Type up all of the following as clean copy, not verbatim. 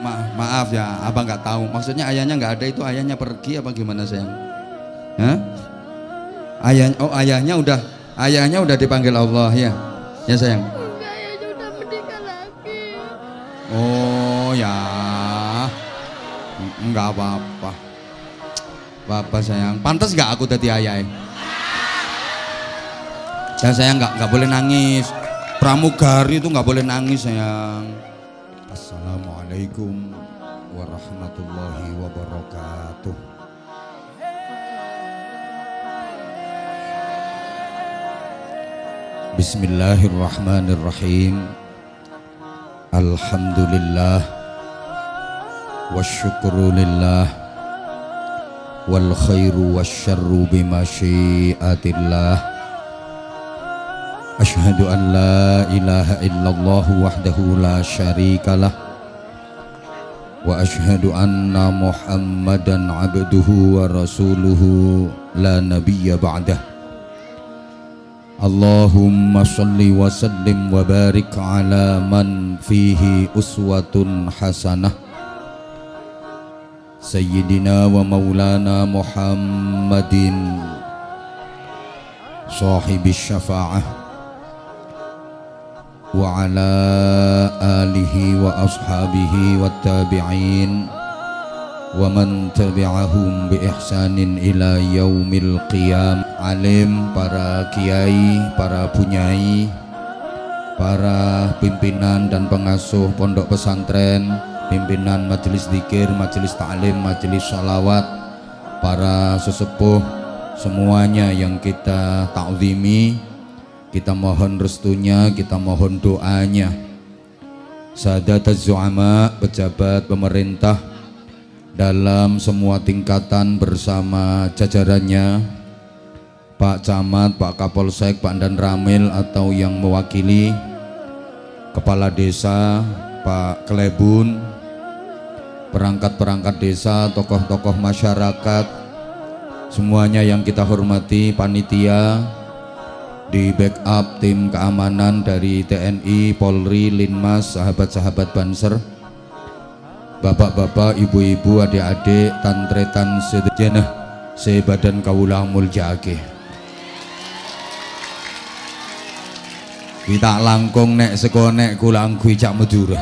Maaf ya, abang nggak tahu. Maksudnya ayahnya nggak ada, itu ayahnya pergi apa gimana sayang? Hah? Ayahnya udah dipanggil Allah ya, ya sayang. Enggak, ayahnya udah menikah lagi. Oh ya, nggak apa-apa. Bapak sayang, pantas nggak aku tadi ayah? Ya sayang nggak boleh nangis. Pramugari itu nggak boleh nangis sayang. Assalamualaikum warahmatullahi wabarakatuh. Bismillahirrahmanirrahim. Alhamdulillah wasyukurulillah wal khairu wasyarru bimasyiatillah. Asyhadu an la ilaha illallah wahdahu la syarikalah wa asyhadu anna muhammadan abduhu wa rasuluhu la nabiyya ba'dah. Allahumma salli wa sallim wa barik ala man fihi uswatun hasanah Sayyidina wa maulana Muhammadin sahibis syafa'ah wa ala alihi wa ashabihi wa tabi'in wa man tabi'ahum bi ihsanin ila yaumil qiyam. Alim, para kiai, para bunyai, para pimpinan dan pengasuh pondok pesantren, pimpinan majelis zikir, majelis ta'lim, majelis sholawat, para sesepuh semuanya yang kita ta'zimi, kita mohon restunya, kita mohon doanya. Sadataz zu'ama, pejabat pemerintah dalam semua tingkatan bersama jajarannya, Pak Camat, Pak Kapolsek, Pak Dan Ramil atau yang mewakili, Kepala Desa, Pak Klebun, perangkat-perangkat desa, tokoh-tokoh masyarakat, semuanya yang kita hormati, panitia, di backup tim keamanan dari TNI, Polri, Linmas, sahabat-sahabat Banser, bapak-bapak, ibu-ibu, adik-adik, tantretan sejenah sebadan kawula muljake. Kita langkung nek sekonek kulang kui cak Madura.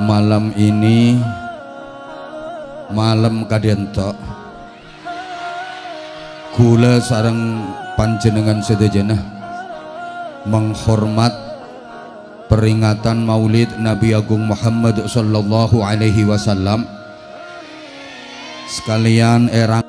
Malam ini malam kadento kula sareng panjenengan sedaya menghormat peringatan Maulid Nabi Agung Muhammad sallallahu alaihi wasallam sekalian erang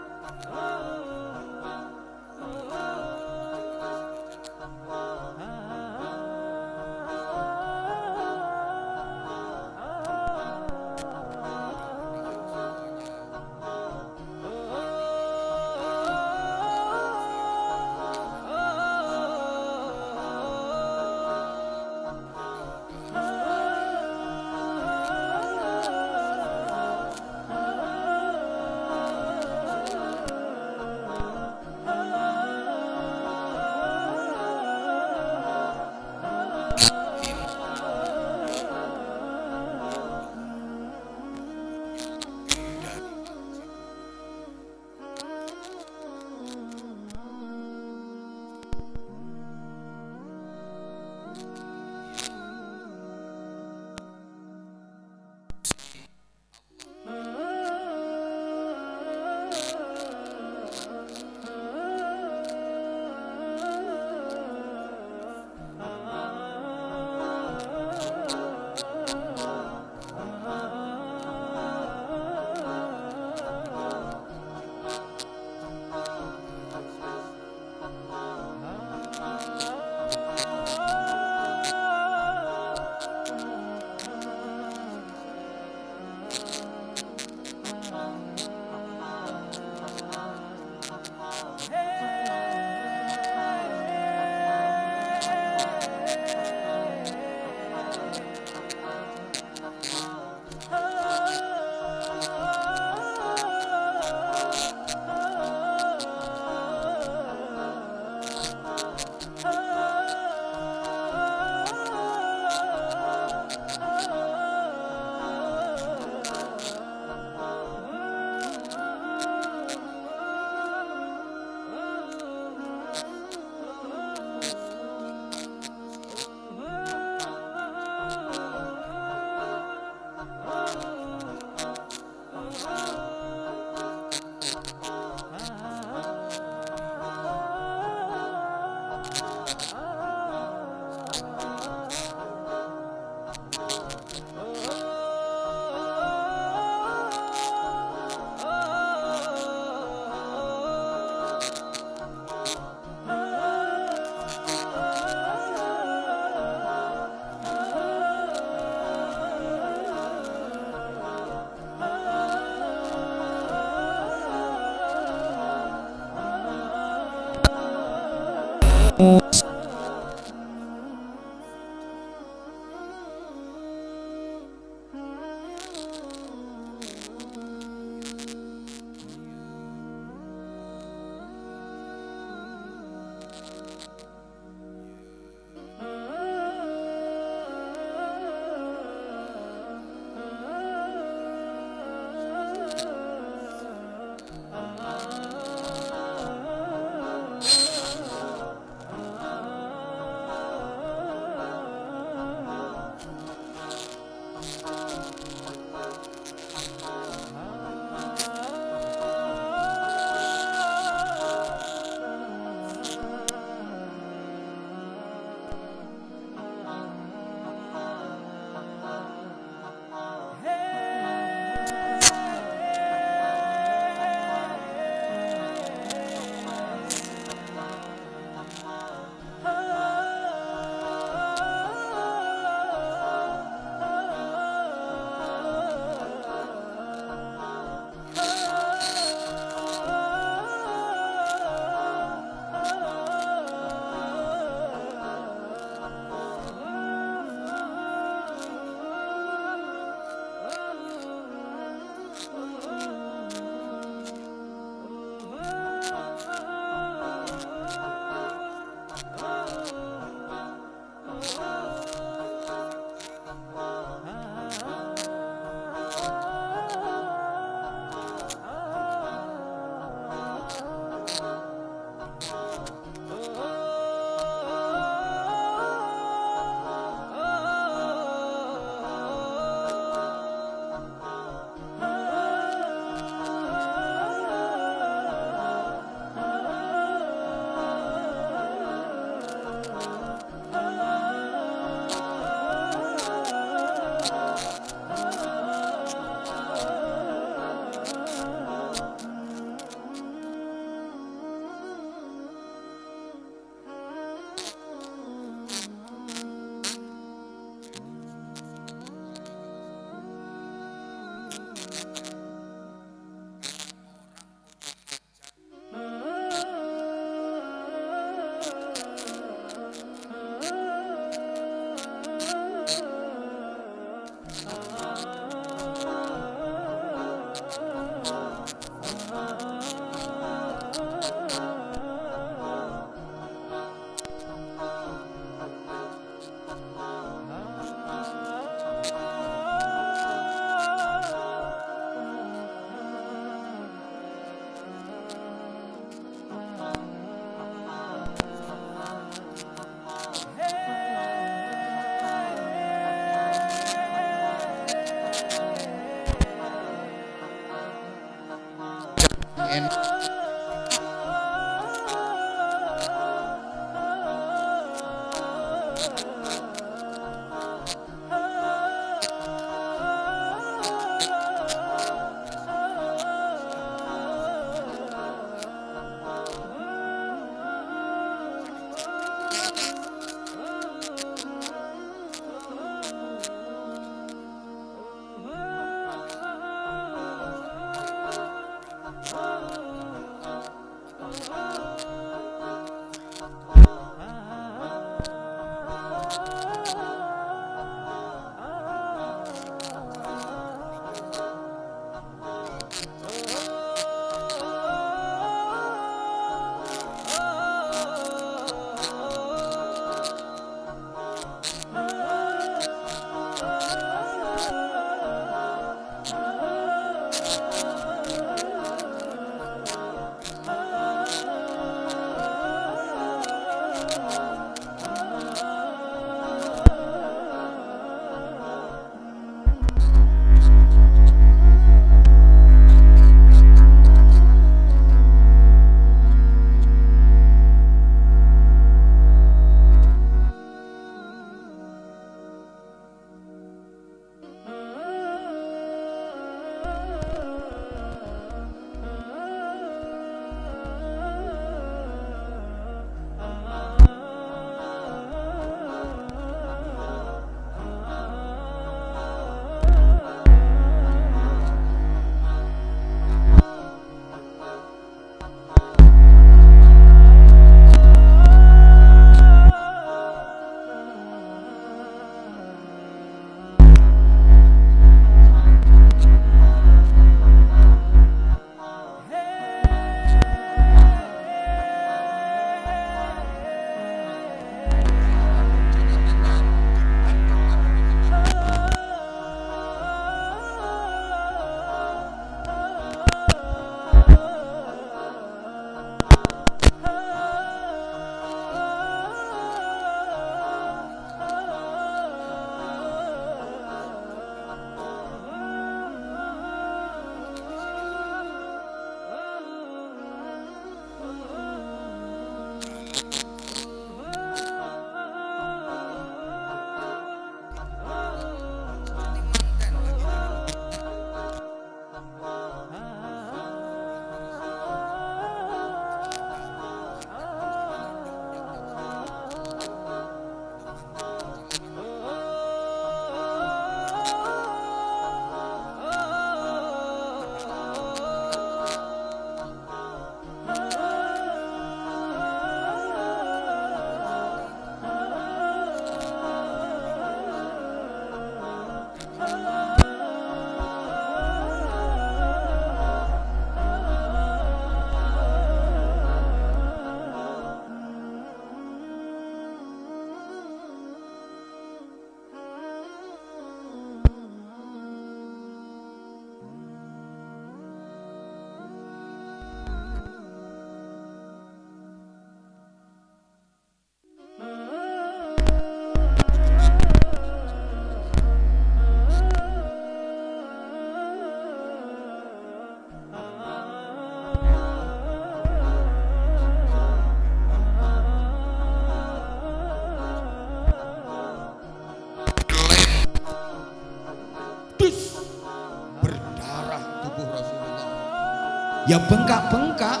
ya bengkak-bengkak.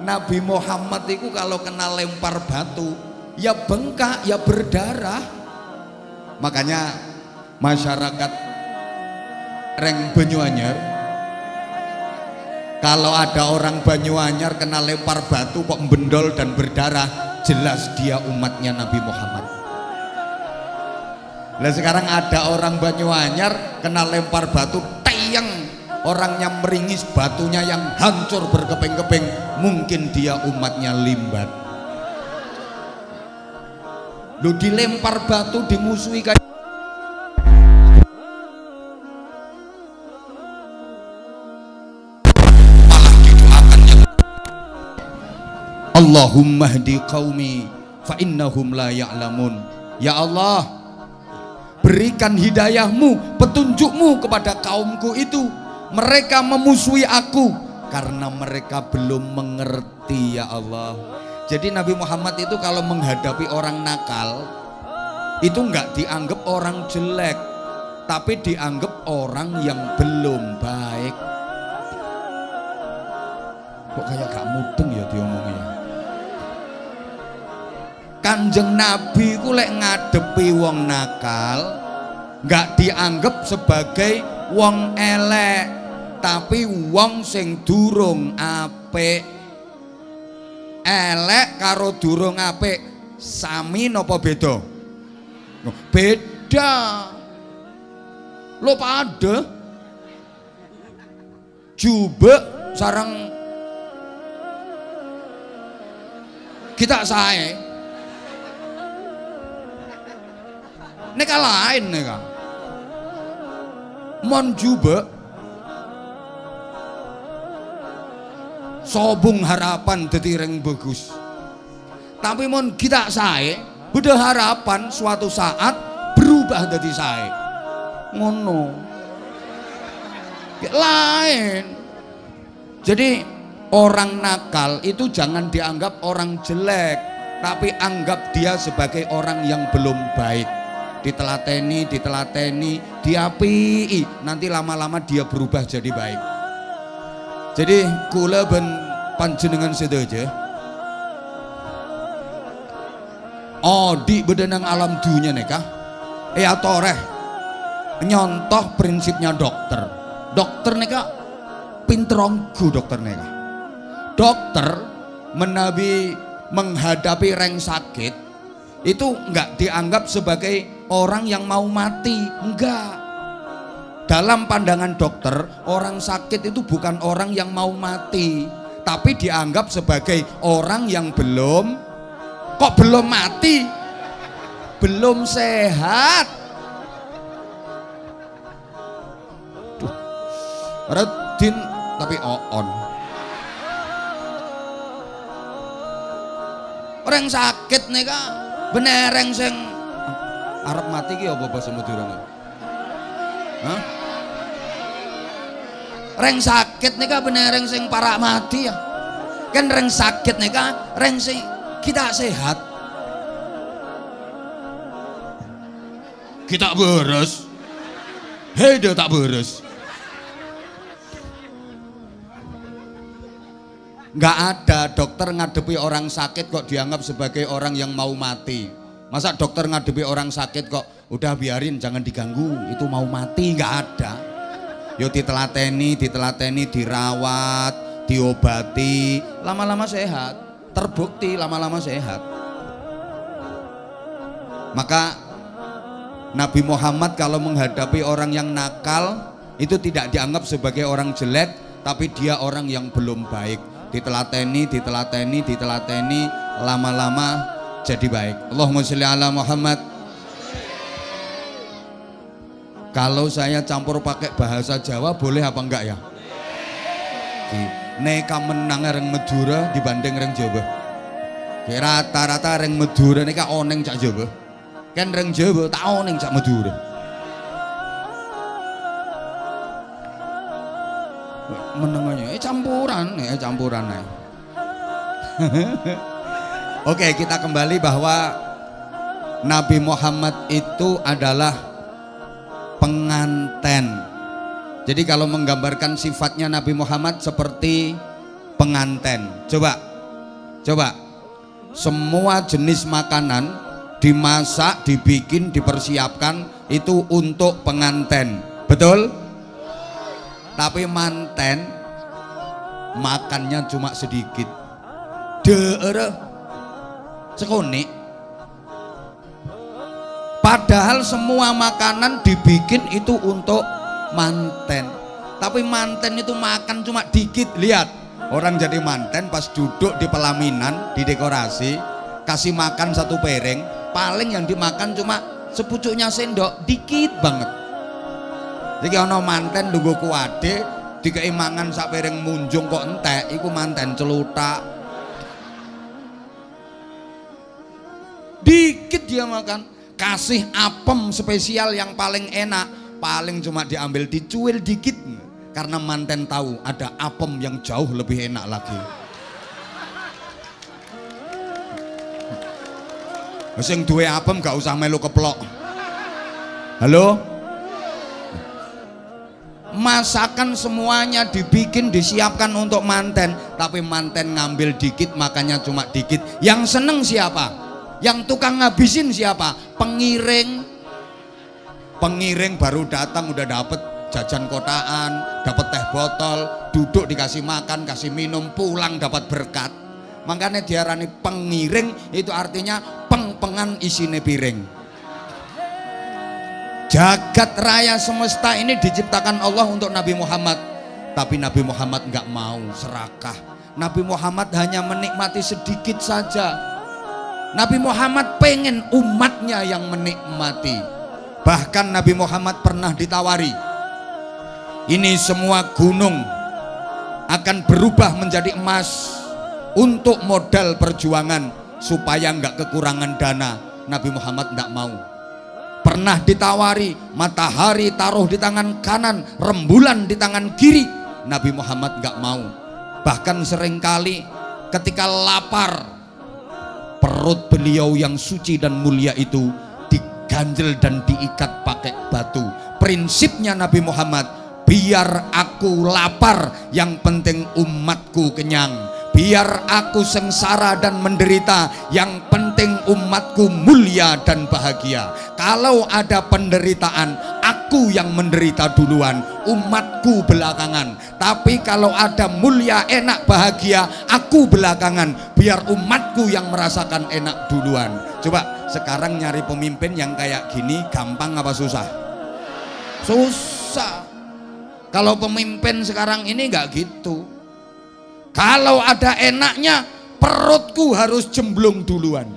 Nabi Muhammad itu kalau kena lempar batu ya bengkak, ya berdarah. Makanya masyarakat Reng Banyuanyar, kalau ada orang Banyuanyar kena lempar batu kok bendol dan berdarah, jelas dia umatnya Nabi Muhammad. Nah sekarang ada orang Banyuanyar kena lempar batu teyeng, orangnya meringis, batunya yang hancur berkeping-keping, mungkin dia umatnya Limbat. Lu dilempar batu, dimusuhi kayak malah didoakan yang Allahumma hdi qaumi fa innahum la ya'lamun. Ya Allah, berikan hidayahmu, petunjukmu kepada kaumku itu, mereka memusuhi aku karena mereka belum mengerti. Ya Allah. Jadi Nabi Muhammad itu kalau menghadapi orang nakal itu nggak dianggap orang jelek, tapi dianggap orang yang belum baik. Kok kayak gak mudeng ya diomongnya. Kanjeng Nabi ku lek ngadepi wong nakal nggak dianggap sebagai wong elek, tapi wong sing durung apik. Elek karo durung apik sami napa beda? Beda. Lo pada jubek sarang kita sae neka lain neka mon jubek sobung harapan dadi reng bagus, tapi mon kita sae beda harapan suatu saat berubah dadi sae ngono lain. Jadi orang nakal itu jangan dianggap orang jelek, tapi anggap dia sebagai orang yang belum baik. Ditelateni, diapii, nanti lama-lama dia berubah jadi baik. Jadi kula ben panjenengan sedaja di bedenang alam dunia neka atoreh nyontoh prinsipnya dokter. Dokter neka pinteronggu dokter neka. Dokter menabi menghadapi reng sakit itu enggak dianggap sebagai orang yang mau mati, enggak. Dalam pandangan dokter, orang sakit itu bukan orang yang mau mati, tapi dianggap sebagai orang yang belum mati, belum sehat. Duh, Redin tapi on. Orang sakit nih kak, benereng sing arep mati ki apa bahasa Madura? Hah? Reng sakit nih kak benereng sing para mati ya. Kan reng sakit nih kak, reng sing kita sehat. Kita beres. Hei dia tak beres. Nggak ada dokter ngadepi orang sakit kok dianggap sebagai orang yang mau mati. Masa dokter ngadepi orang sakit kok udah biarin jangan diganggu, itu mau mati? Nggak ada. Yo ditelateni, dirawat, diobati, lama-lama sehat. Terbukti lama-lama sehat. Maka Nabi Muhammad kalau menghadapi orang yang nakal itu tidak dianggap sebagai orang jelek, tapi dia orang yang belum baik. Ditelateni, lama-lama jadi baik. Allahumma sholli ala Muhammad. Kalau saya campur pakai bahasa Jawa boleh apa enggak ya? Neka menang reng Madura dibanding reng Jawa. Rata-rata reng Madura neka oneng cak Jawa. Kan reng Jawa tak oneng cak Madura. Menengahnya campuran Oke, kita kembali bahwa Nabi Muhammad itu adalah penganten. Jadi kalau menggambarkan sifatnya Nabi Muhammad seperti penganten. Coba semua jenis makanan dimasak, dibikin, dipersiapkan itu untuk penganten, betul? Tapi manten makannya cuma sedikit, sekonik. Padahal semua makanan dibikin itu untuk manten, tapi manten itu makan cuma dikit. Lihat orang jadi manten pas duduk di pelaminan, di dekorasi, kasih makan satu piring, paling yang dimakan cuma sepucuknya sendok, dikit banget. Jadi ono manten nunggu kuade dikei mangan sak piring munjung kok entek, iku manten celutak. Dikit dia makan, kasih apem spesial yang paling enak, paling cuma diambil dicuil dikit, karena manten tahu ada apem yang jauh lebih enak lagi. Sing duwe apem gak usah melu keplok. Halo? Masakan semuanya dibikin, disiapkan untuk manten, tapi manten ngambil dikit, makanya cuma dikit. Yang seneng siapa? Yang tukang ngabisin siapa? Pengiring. Pengiring baru datang udah dapet jajan kotaan, dapet teh botol, duduk dikasih makan, kasih minum, pulang dapat berkat. Makanya diarani pengiring, itu artinya peng-pengan isine piring. Jagat raya semesta ini diciptakan Allah untuk Nabi Muhammad, tapi Nabi Muhammad nggak mau serakah. Nabi Muhammad hanya menikmati sedikit saja. Nabi Muhammad pengen umatnya yang menikmati. Bahkan Nabi Muhammad pernah ditawari, ini semua gunung akan berubah menjadi emas untuk modal perjuangan supaya nggak kekurangan dana. Nabi Muhammad nggak mau. Pernah ditawari, matahari taruh di tangan kanan, rembulan di tangan kiri. Nabi Muhammad nggak mau. Bahkan seringkali ketika lapar, perut beliau yang suci dan mulia itu diganjel dan diikat pakai batu. Prinsipnya Nabi Muhammad, biar aku lapar, yang penting umatku kenyang. Biar aku sengsara dan menderita, yang penting umatku mulia dan bahagia. Kalau ada penderitaan, aku yang menderita duluan, umatku belakangan. Tapi kalau ada mulia, enak, bahagia, aku belakangan. Biar umatku yang merasakan enak duluan. Coba sekarang nyari pemimpin yang kayak gini gampang apa susah? Susah. Kalau pemimpin sekarang ini nggak gitu. Kalau ada enaknya, perutku harus jemblung duluan.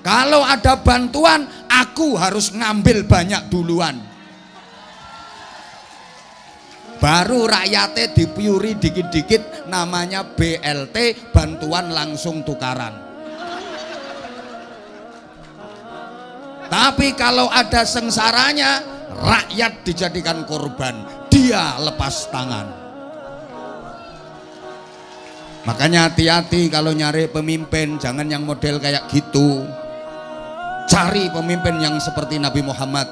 Kalau ada bantuan, aku harus ngambil banyak duluan. Baru rakyatnya dipiuri dikit-dikit, namanya BLT, bantuan langsung tukaran. Tapi kalau ada sengsaranya, rakyat dijadikan korban, dia lepas tangan. Makanya hati-hati kalau nyari pemimpin, jangan yang model kayak gitu. Cari pemimpin yang seperti Nabi Muhammad.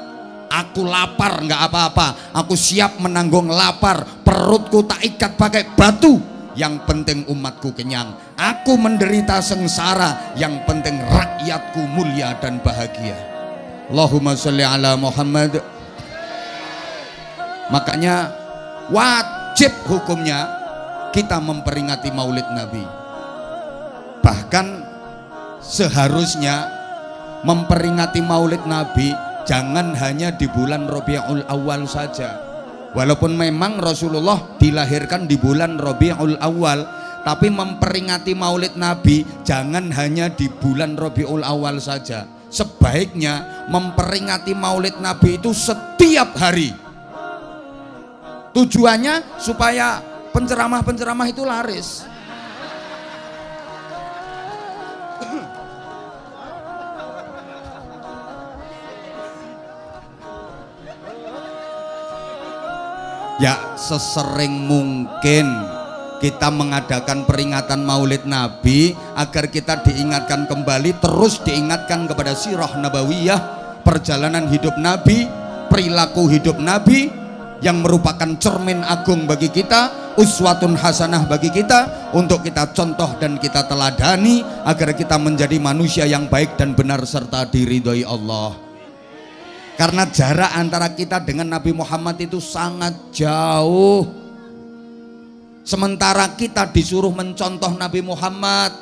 Aku lapar nggak apa-apa, aku siap menanggung lapar, perutku tak ikat pakai batu, yang penting umatku kenyang. Aku menderita sengsara, yang penting rakyatku mulia dan bahagia. Allahumma sholli ala Muhammad. Makanya wajib hukumnya kita memperingati Maulid Nabi. Bahkan seharusnya memperingati Maulid Nabi jangan hanya di bulan Rabiul Awal saja. Walaupun memang Rasulullah dilahirkan di bulan Rabiul Awal, tapi memperingati Maulid Nabi jangan hanya di bulan Rabiul Awal saja. Sebaiknya memperingati Maulid Nabi itu setiap hari. Tujuannya supaya penceramah-penceramah itu laris. Ya, sesering mungkin kita mengadakan peringatan Maulid Nabi agar kita diingatkan kembali, terus diingatkan kepada sirah nabawiyah, perjalanan hidup Nabi, perilaku hidup Nabi yang merupakan cermin agung bagi kita, uswatun hasanah bagi kita, untuk kita contoh dan kita teladani agar kita menjadi manusia yang baik dan benar serta diridhoi Allah. Karena jarak antara kita dengan Nabi Muhammad itu sangat jauh. Sementara kita disuruh mencontoh Nabi Muhammad.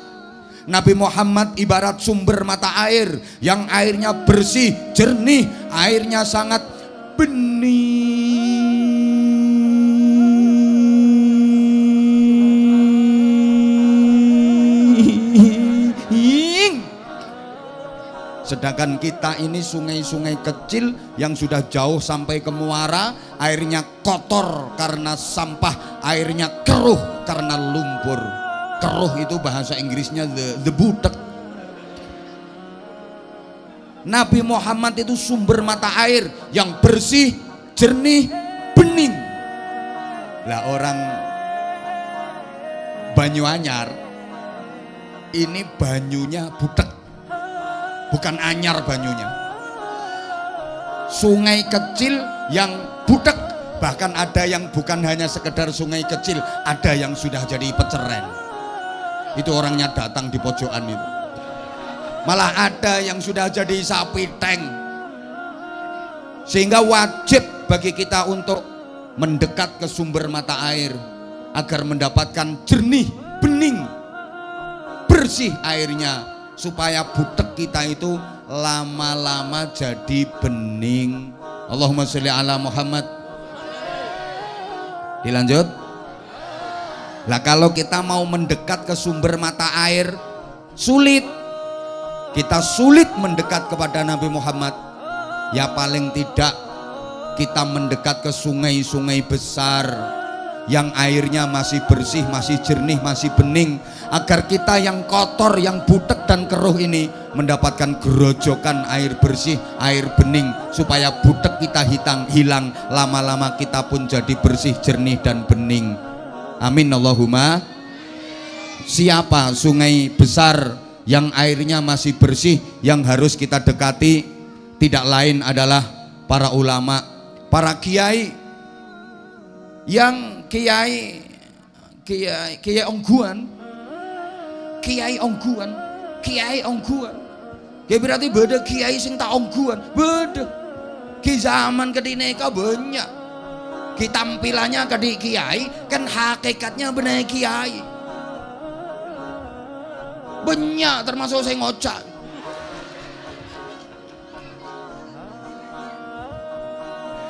Nabi Muhammad ibarat sumber mata air yang airnya bersih, jernih, airnya sangat bening. Sedangkan kita ini sungai-sungai kecil yang sudah jauh sampai ke muara, airnya kotor karena sampah, airnya keruh karena lumpur. Keruh itu bahasa Inggrisnya the butek. Nabi Muhammad itu sumber mata air yang bersih, jernih, bening. Lah orang Banyuanyar ini banyunya butek. bukan anyar banyunya. Sungai kecil yang butek, bahkan ada yang bukan hanya sekedar sungai kecil, ada yang sudah jadi peceren. Itu orangnya datang di pojokan itu. Malah ada yang sudah jadi sapi tank. Sehingga wajib bagi kita untuk mendekat ke sumber mata air agar mendapatkan jernih, bening, bersih airnya, supaya butek kita itu lama-lama jadi bening. Allahumma sholli ala Muhammad. Dilanjut. Lah kalau kita mau mendekat ke sumber mata air sulit, kita sulit mendekat kepada Nabi Muhammad, ya paling tidak kita mendekat ke sungai-sungai besar yang airnya masih bersih, masih jernih, masih bening, agar kita yang kotor, yang butek dan keruh ini mendapatkan gerojokan air bersih, air bening, supaya butek kita hilang, lama-lama kita pun jadi bersih, jernih dan bening. Amin Allahumma. Siapa sungai besar yang airnya masih bersih yang harus kita dekati? Tidak lain adalah para ulama, para kiai, yang kiai ongguan. Ya berarti beda kiai sing tak ongguan, beda. Ki zaman kedineka banyak. Ki tampilannya kadi kiai, kan hakikatnya benar kiai. Banyak termasuk saya ngocak.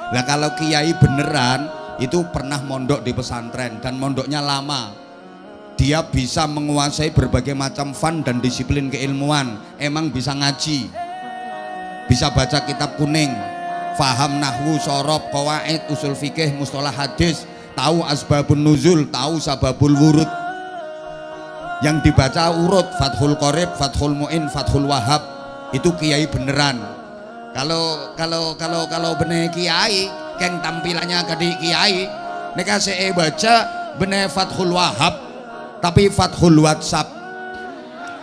Nah kalau kiai beneran itu pernah mondok di pesantren dan mondoknya lama, dia bisa menguasai berbagai macam fun dan disiplin keilmuan, emang bisa ngaji, bisa baca kitab kuning, faham nahwu, sorob, qawaid, usul fikih, mustalah hadis, tahu asbabun nuzul, tahu sababul wurud, yang dibaca urut, Fathul Qorib, Fathul Mu'in, Fathul Wahab, itu kiai beneran. Kalau bener kiai keng tampilannya kadi kiai neka saya baca bener Fathul Wahab tapi Fathul WhatsApp,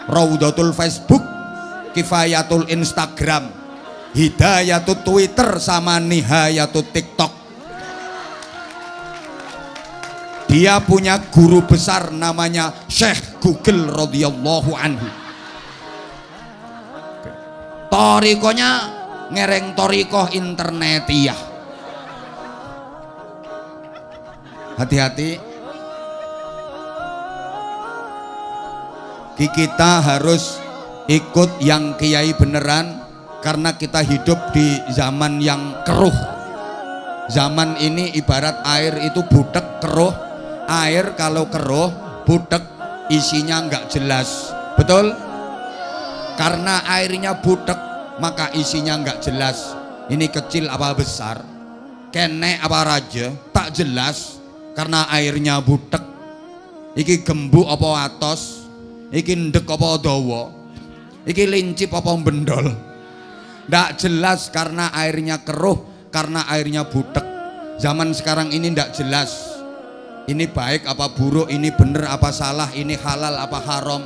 Raudatul Facebook, Kifayatul Instagram, Hidayatul Twitter sama Nihayatul TikTok. Dia punya guru besar namanya Syekh Google radhiyallahu anhu. Torikonya ngereng torikoh internetiyah. Hati-hati, kita harus ikut yang kiai beneran, karena kita hidup di zaman yang keruh. Zaman ini ibarat air itu butek keruh. Air kalau keruh butek isinya nggak jelas, betul? Karena airnya butek maka isinya nggak jelas. Ini kecil apa besar, kene apa raja, tak jelas karena airnya butek. Iki gembuk apa atos, iki ndek apa dawa, iki lincip apa bendol, ndak jelas karena airnya keruh, karena airnya butek. Zaman sekarang ini ndak jelas, ini baik apa buruk, ini bener apa salah, ini halal apa haram,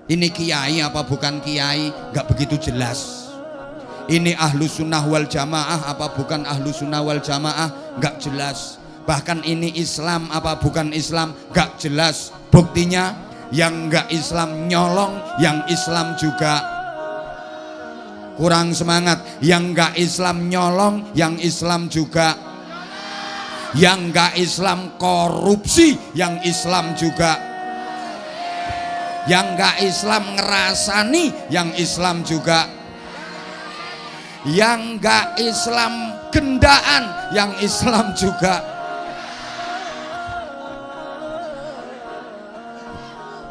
ini kiai apa bukan kiai, nggak begitu jelas. Ini ahlu sunnah wal jamaah apa bukan ahlu sunnah wal jamaah, nggak jelas. Bahkan ini Islam apa bukan Islam, nggak jelas. Buktinya yang nggak Islam nyolong, yang Islam juga kurang semangat. Yang nggak Islam nyolong, yang Islam juga, yang nggak Islam korupsi, yang Islam juga, yang nggak Islam ngerasani, yang Islam juga, yang nggak Islam gendaan, yang Islam juga.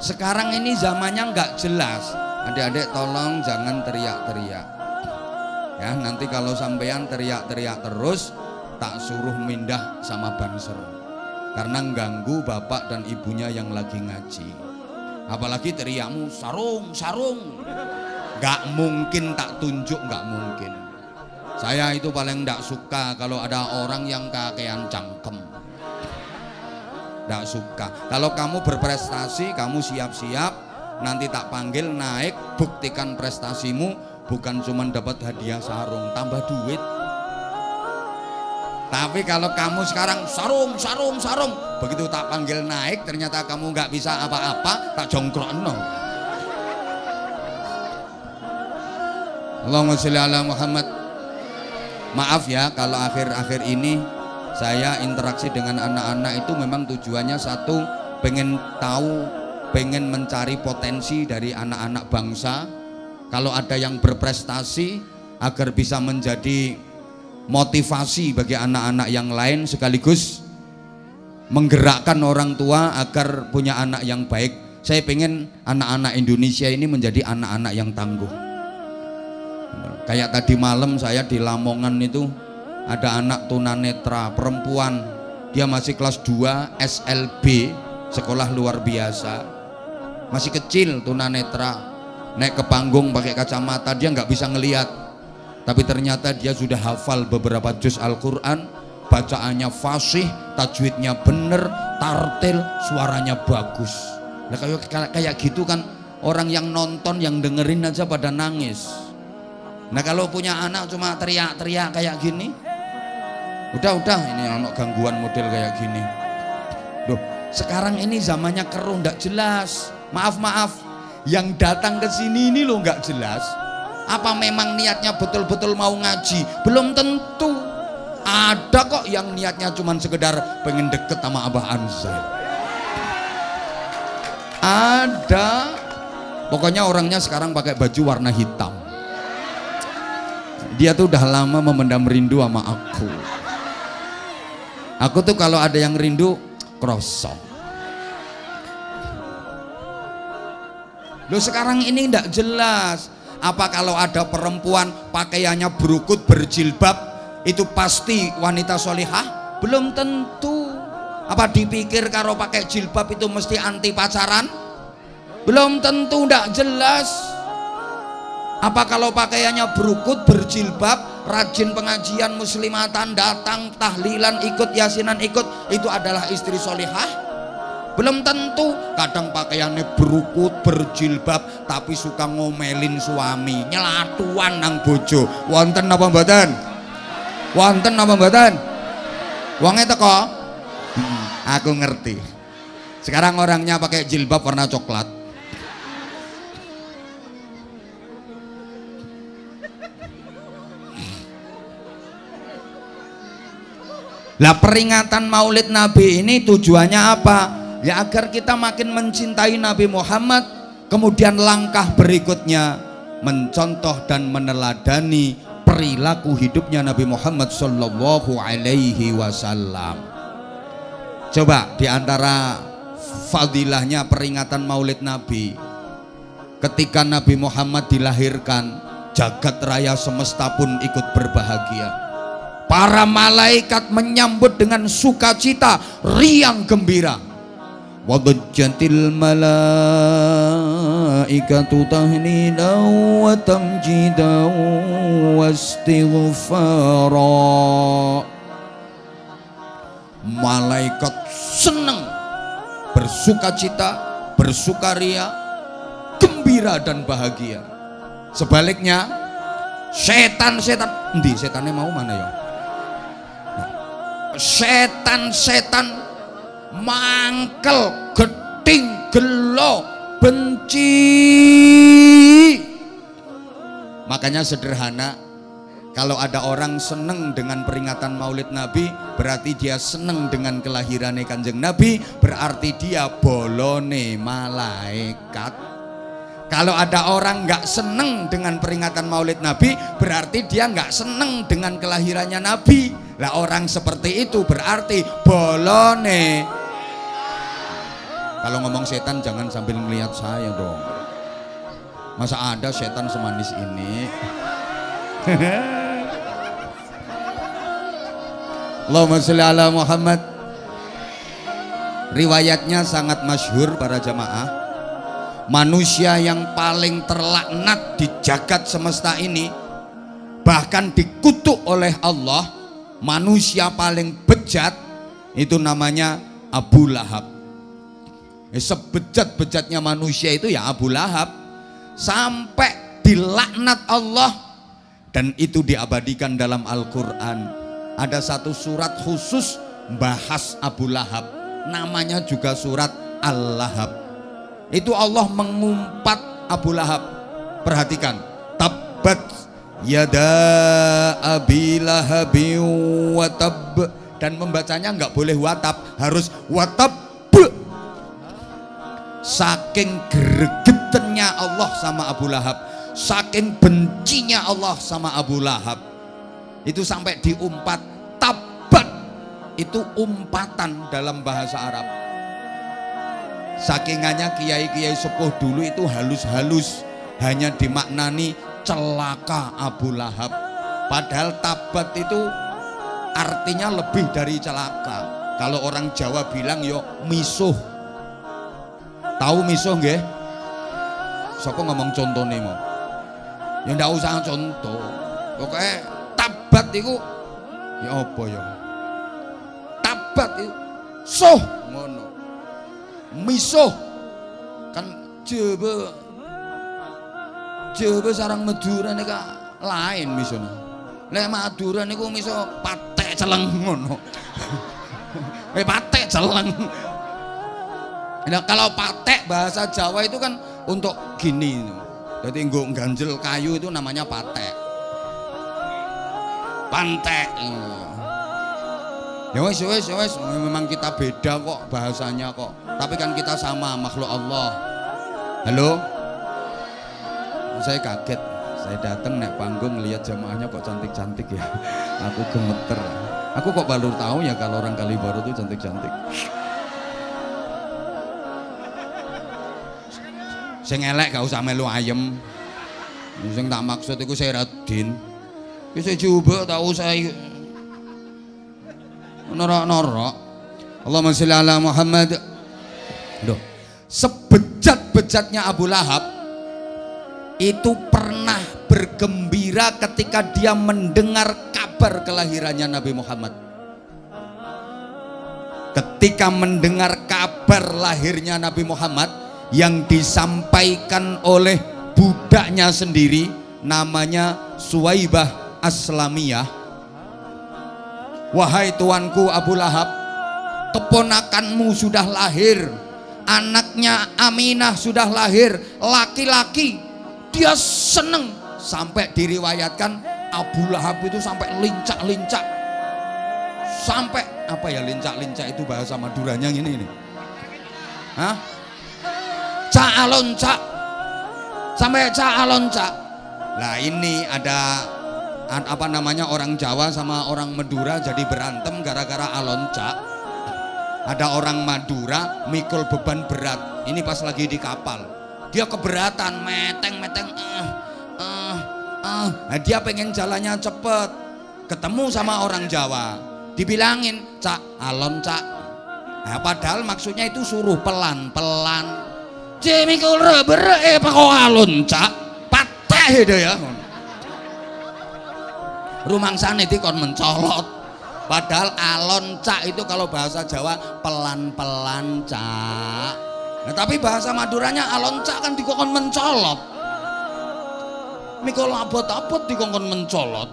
Sekarang ini zamannya nggak jelas. Adik-adik tolong jangan teriak-teriak ya, nanti kalau sampean teriak-teriak terus tak suruh mindah sama banser, karena ganggu bapak dan ibunya yang lagi ngaji. Apalagi teriakmu sarung, sarung, nggak mungkin tak tunjuk, nggak mungkin. Saya itu paling nggak suka kalau ada orang yang kakean cangkem, nggak suka. Kalau kamu berprestasi, kamu siap-siap nanti tak panggil naik, buktikan prestasimu, bukan cuma dapat hadiah sarung, tambah duit. Tapi kalau kamu sekarang sarung, begitu tak panggil naik, ternyata kamu nggak bisa apa-apa, tak jongkrokno. Allahumma sholli ala Muhammad. Maaf ya kalau akhir-akhir ini saya interaksi dengan anak-anak itu memang tujuannya satu, pengen tahu, pengen mencari potensi dari anak-anak bangsa. Kalau ada yang berprestasi agar bisa menjadi motivasi bagi anak-anak yang lain, sekaligus menggerakkan orang tua agar punya anak yang baik. Saya pengen anak-anak Indonesia ini menjadi anak-anak yang tangguh. Kayak tadi malam saya di Lamongan itu ada anak tunanetra perempuan, dia masih kelas 2 SLB, sekolah luar biasa, masih kecil tunanetra, naik ke panggung pakai kacamata, dia nggak bisa ngelihat, tapi ternyata dia sudah hafal beberapa juz Al-Quran, bacaannya fasih, tajwidnya bener, tartil, suaranya bagus. Nah, kayak gitu kan orang yang nonton, yang dengerin aja pada nangis. Nah kalau punya anak cuma teriak-teriak kayak gini, udah ini anak gangguan model kayak gini. Loh, sekarang ini zamannya keruh, nggak jelas. Maaf, yang datang ke sini ini lo nggak jelas. Apa memang niatnya betul-betul mau ngaji? Belum tentu. Ada kok yang niatnya cuma sekedar pengen deket sama Abah Anzal. Ada. Pokoknya orangnya sekarang pakai baju warna hitam. Dia tuh udah lama memendam rindu sama aku. Aku tuh kalau ada yang rindu krosok. Loh sekarang ini ndak jelas. Apa kalau ada perempuan pakaiannya berukut berjilbab itu pasti wanita solihah? Belum tentu. Apa dipikir kalau pakai jilbab itu mesti anti pacaran? Belum tentu, ndak jelas. Apa kalau pakaiannya berukut, berjilbab, rajin pengajian, muslimatan, datang, tahlilan, ikut, yasinan, ikut, itu adalah istri solihah? Belum tentu. Kadang pakaiannya berukut, berjilbab, tapi suka ngomelin suami, nyelatuan nang bojo. Wonten apa mboten? Wonten apa mboten? Wonge teko? Aku ngerti. Sekarang orangnya pakai jilbab warna coklat. Lah peringatan Maulid Nabi ini tujuannya apa? Ya agar kita makin mencintai Nabi Muhammad, kemudian langkah berikutnya mencontoh dan meneladani perilaku hidupnya Nabi Muhammad Sallallahu Alaihi Wasallam. Coba diantara fadilahnya peringatan Maulid Nabi, ketika Nabi Muhammad dilahirkan, jagat raya semesta pun ikut berbahagia. Para malaikat menyambut dengan sukacita, riang gembira. Wadajjatil malaikatu tahnidan wa tamjidan wa istighfara. Malaikat senang, bersukacita, bersukaria, gembira dan bahagia. Sebaliknya setan-setan, endi setannya mau mana ya? Setan-setan mangkel, geding, gelo, benci. Makanya sederhana, kalau ada orang seneng dengan peringatan Maulid Nabi, berarti dia seneng dengan kelahirannya Kanjeng Nabi, berarti dia bolone malaikat. Kalau ada orang nggak seneng dengan peringatan Maulid Nabi, berarti dia nggak seneng dengan kelahirannya Nabi. Lah orang seperti itu berarti bolone. Kalau ngomong setan jangan sambil melihat saya dong. Masa ada setan semanis ini? Allahumma sholli ala Muhammad. Riwayatnya sangat masyhur para jamaah. Manusia yang paling terlaknat di jagat semesta ini, bahkan dikutuk oleh Allah, manusia paling bejat, itu namanya Abu Lahab. Sebejat-bejatnya manusia itu ya Abu Lahab, sampai dilaknat Allah, dan itu diabadikan dalam Al-Quran. Ada satu surat khusus bahas Abu Lahab, namanya juga surat Al-Lahab. Itu Allah mengumpat Abu Lahab. Perhatikan, tabbat yada abi lahabi watab, dan membacanya nggak boleh watab, harus watab. Saking gregetennya Allah sama Abu Lahab, saking bencinya Allah sama Abu Lahab, itu sampai diumpat. Tabat itu umpatan dalam bahasa Arab. Sakingannya kiai-kiai sepuh dulu itu halus-halus, hanya dimaknani celaka Abu Lahab. Padahal tabat itu artinya lebih dari celaka. Kalau orang Jawa bilang yo misuh. Tahu misuh nggih? Sapa ngomong contone mau? Ya ndak usah contoh. Pokoknya tabat itu ya apa ya? Tabat itu soh ngono. Misuh kan Jawa sarang Madura nika lain misuna. Lek Madura niku misuh patek celeng ngono. Patek celeng. Nah, kalau patek bahasa Jawa itu kan untuk gini, jadi nggo ganjel kayu itu namanya patek. Pantek. Ya wes, memang kita beda kok bahasanya kok. Tapi kan kita sama makhluk Allah. Halo? Saya kaget, saya datang naik panggung lihat jamaahnya kok cantik-cantik ya. Aku gemeter. Aku kok baru tahu ya kalau orang Kalibaru itu cantik-cantik. Sing elek gak usah melu ayem. Sing tak maksud iku Sairadin. Wis coba tak usah norok-norok. Allahumma sholli ala Muhammad. Duh, sebejat-bejatnya Abu Lahab itu pernah bergembira ketika dia mendengar kabar kelahirannya Nabi Muhammad. Ketika mendengar kabar lahirnya Nabi Muhammad yang disampaikan oleh budaknya sendiri, namanya Suwaibah Aslamiyah. Wahai tuanku Abu Lahab, keponakanmu sudah lahir, anaknya Aminah sudah lahir, laki-laki. Dia seneng, sampai diriwayatkan Abu Lahab itu sampai lincak-lincak. Sampai apa ya lincak-lincak itu bahasa Maduranya ini. Hah? Caalonca, sampai caalonca. Nah ini ada apa namanya, orang Jawa sama orang Madura jadi berantem gara-gara alonca. Ada orang Madura mikul beban berat, ini pas lagi di kapal, dia keberatan, meteng. Nah, dia pengen jalannya cepet, ketemu sama orang Jawa, dibilangin cak alonca. Nah, padahal maksudnya itu suruh pelan-pelan. Mikul rebere kok alonca pateh itu ya. Rumangsane dikon mencolot. Padahal alonca itu kalau bahasa Jawa pelan-pelan cak. Nah, tapi bahasa Maduranya alonca kan dikon mencolot. Mikul abot-abot dikon mencolot.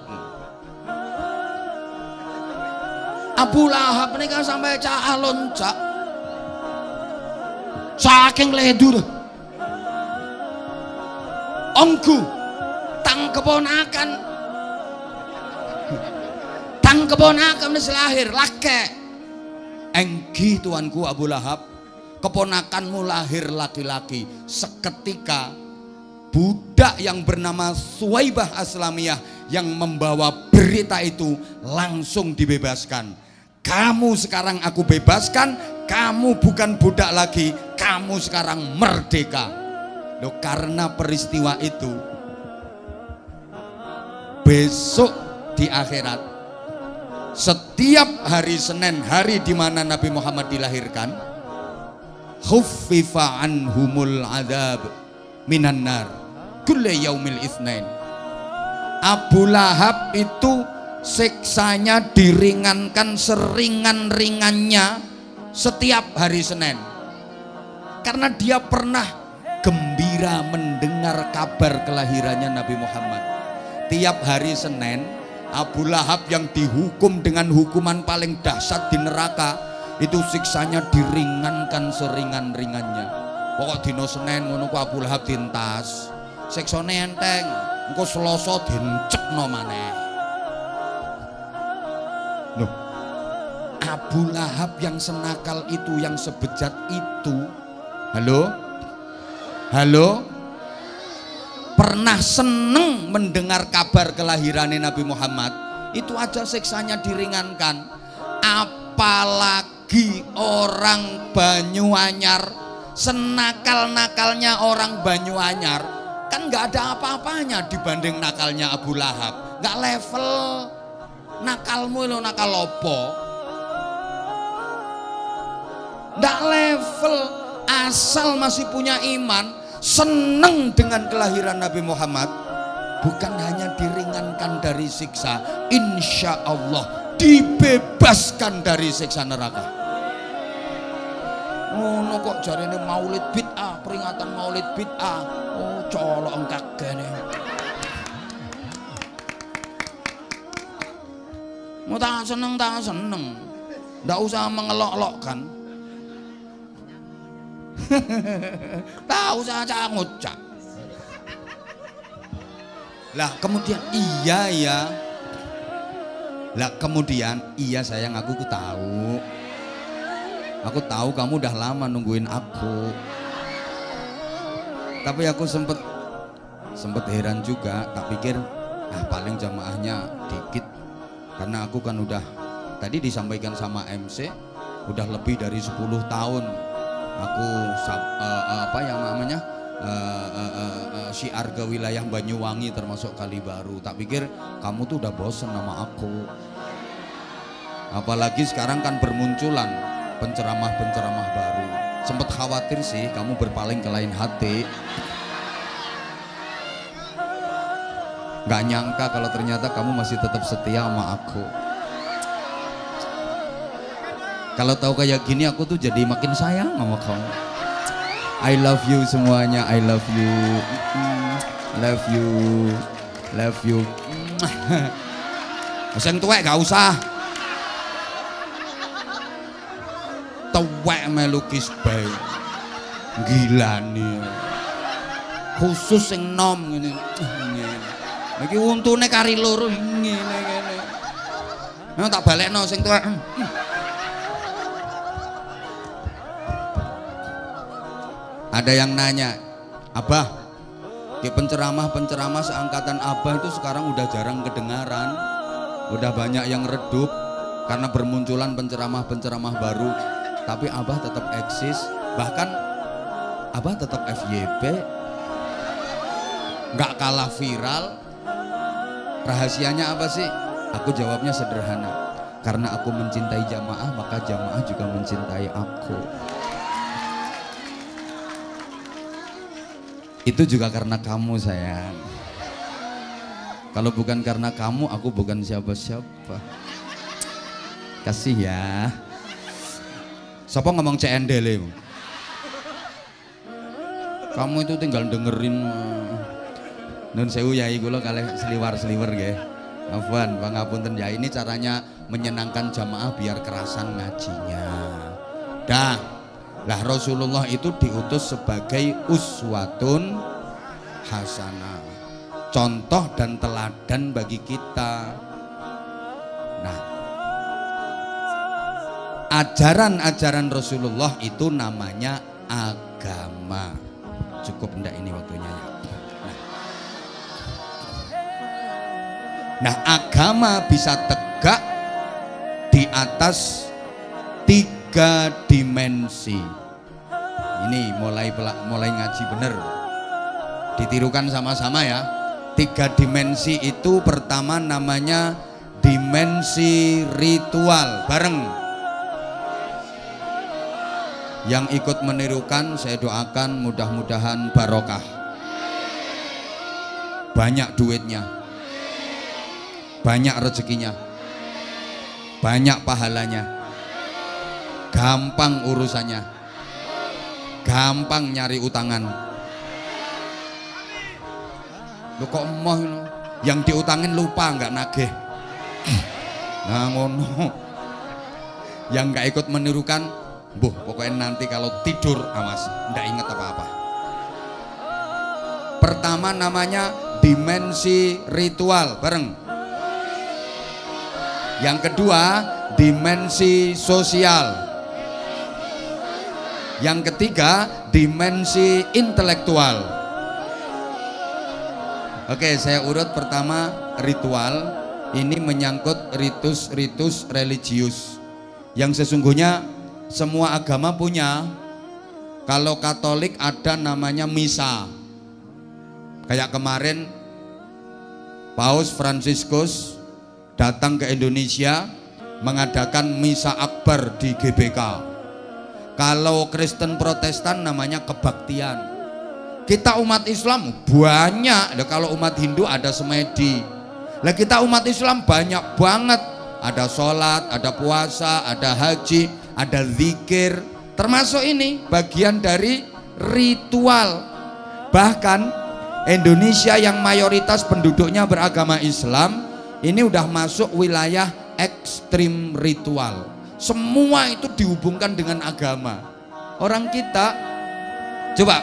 Abu Lahab ini kan sampai cak alonca. Saking ledur. Ongku tang keponakan wis lahir laki. Enggi tuanku Abu Lahab, keponakanmu lahir laki-laki. Seketika budak yang bernama Suwaibah Aslamiyah yang membawa berita itu langsung dibebaskan. Kamu sekarang aku bebaskan, kamu bukan budak lagi, kamu sekarang merdeka. Loh, karena peristiwa itu besok di akhirat, setiap hari Senin, hari di mana Nabi Muhammad dilahirkan, khuffifa anhumul adzab minan nar kulli yaumil itsnain. Abu Lahab itu siksanya diringankan seringan-ringannya setiap hari Senin. Karena dia pernah gembira mendengar kabar kelahirannya Nabi Muhammad. Tiap hari Senin, Abu Lahab yang dihukum dengan hukuman paling dahsyat di neraka, itu siksanya diringankan seringan-ringannya. Pokok dino Senin ngono ku Abu Lahab dintas, siksane enteng, engko Selasa dincekno maneh. Loh, Abu Lahab yang senakal itu, yang sebejat itu, halo, pernah seneng mendengar kabar kelahiran Nabi Muhammad, itu aja siksanya diringankan. Apalagi orang Banyuanyar, senakal-nakalnya orang Banyuanyar, kan nggak ada apa-apanya dibanding nakalnya Abu Lahab. Nggak level nakalmu lo, nakal lopo, nggak level. Asal masih punya iman, seneng dengan kelahiran Nabi Muhammad, bukan hanya diringankan dari siksa, insya Allah dibebaskan dari siksa neraka. Ngono kok jarene maulid bid'ah, peringatan maulid bid'ah. Oh, colok engkak gene. Mau tak seneng, ndak usah mengelok-elokkan. Tak usah ngucap. Lah kemudian iya sayang, aku tahu. Aku tahu kamu udah lama nungguin aku. Tapi aku sempet heran juga, tak pikir paling jamaahnya dikit. Karena aku kan udah tadi disampaikan sama MC, udah lebih dari 10 tahun aku syiar ke wilayah Banyuwangi termasuk Kalibaru. Tak pikir kamu tuh udah bosen sama aku. Apalagi sekarang kan bermunculan penceramah baru. Sempet khawatir sih kamu berpaling ke lain hati. Gak nyangka kalau ternyata kamu masih tetap setia sama aku. Kalau tahu kayak gini aku tuh jadi makin sayang sama kamu. I love you semuanya, I love you. Love you. Sing tuwek gak usah. Tuwek melukis bae. Gila nih. Khusus sing nom ngene. Iki untune kari loro ngene. Nah tak balekno sing tuwek. Ada yang nanya, Abah, di penceramah seangkatan Abah itu sekarang udah jarang kedengaran, udah banyak yang redup karena bermunculan penceramah baru. Tapi Abah tetap eksis, bahkan Abah tetap FYP, nggak kalah viral. Rahasianya apa sih? Aku jawabnya sederhana, karena aku mencintai jamaah, maka jamaah juga mencintai aku. Itu juga karena kamu sayang. Kalau bukan karena kamu, aku bukan siapa-siapa. Kasih ya. Siapa ngomong CNDL? Kamu itu tinggal dengerin. Nun sewu yai kula kalih seliwar-seliwer nggih. Afwan, pangapunten ya. Ini caranya menyenangkan jamaah biar kerasan ngajinya. Dah. Lah Rasulullah itu diutus sebagai uswatun hasanah, contoh dan teladan bagi kita. Nah, ajaran-ajaran Rasulullah itu namanya agama. Cukup enggak ini waktunya ya? Nah, agama bisa tegak di atas 3 dimensi. Ini mulai ngaji bener, ditirukan sama-sama ya. 3 dimensi itu pertama namanya dimensi ritual. Bareng yang ikut menirukan saya doakan mudah-mudahan barokah, banyak duitnya, banyak rezekinya, banyak pahalanya, gampang urusannya, gampang nyari utangan. Lu kok emoh no? Yang diutangin lupa nggak nagih. Nah ngono. Yang nggak ikut menirukan, pokoknya nanti kalau tidur awas, nggak inget apa-apa. Pertama namanya dimensi ritual, bareng. Yang kedua dimensi sosial. Yang ketiga dimensi intelektual. Oke, saya urut. Pertama ritual. Ini menyangkut ritus-ritus religius yang sesungguhnya semua agama punya. Kalau Katolik ada namanya misa. Kayak kemarin Paus Fransiskus datang ke Indonesia mengadakan misa akbar di GBK. Kalau Kristen Protestan namanya kebaktian. Kita umat Islam banyak. Kalau umat Hindu ada semedi. Lah kita umat Islam banyak banget. Ada sholat, ada puasa, ada haji, ada zikir. Termasuk ini bagian dari ritual. Bahkan Indonesia yang mayoritas penduduknya beragama Islam ini udah masuk wilayah ekstrim ritual. Semua itu dihubungkan dengan agama. Orang kita coba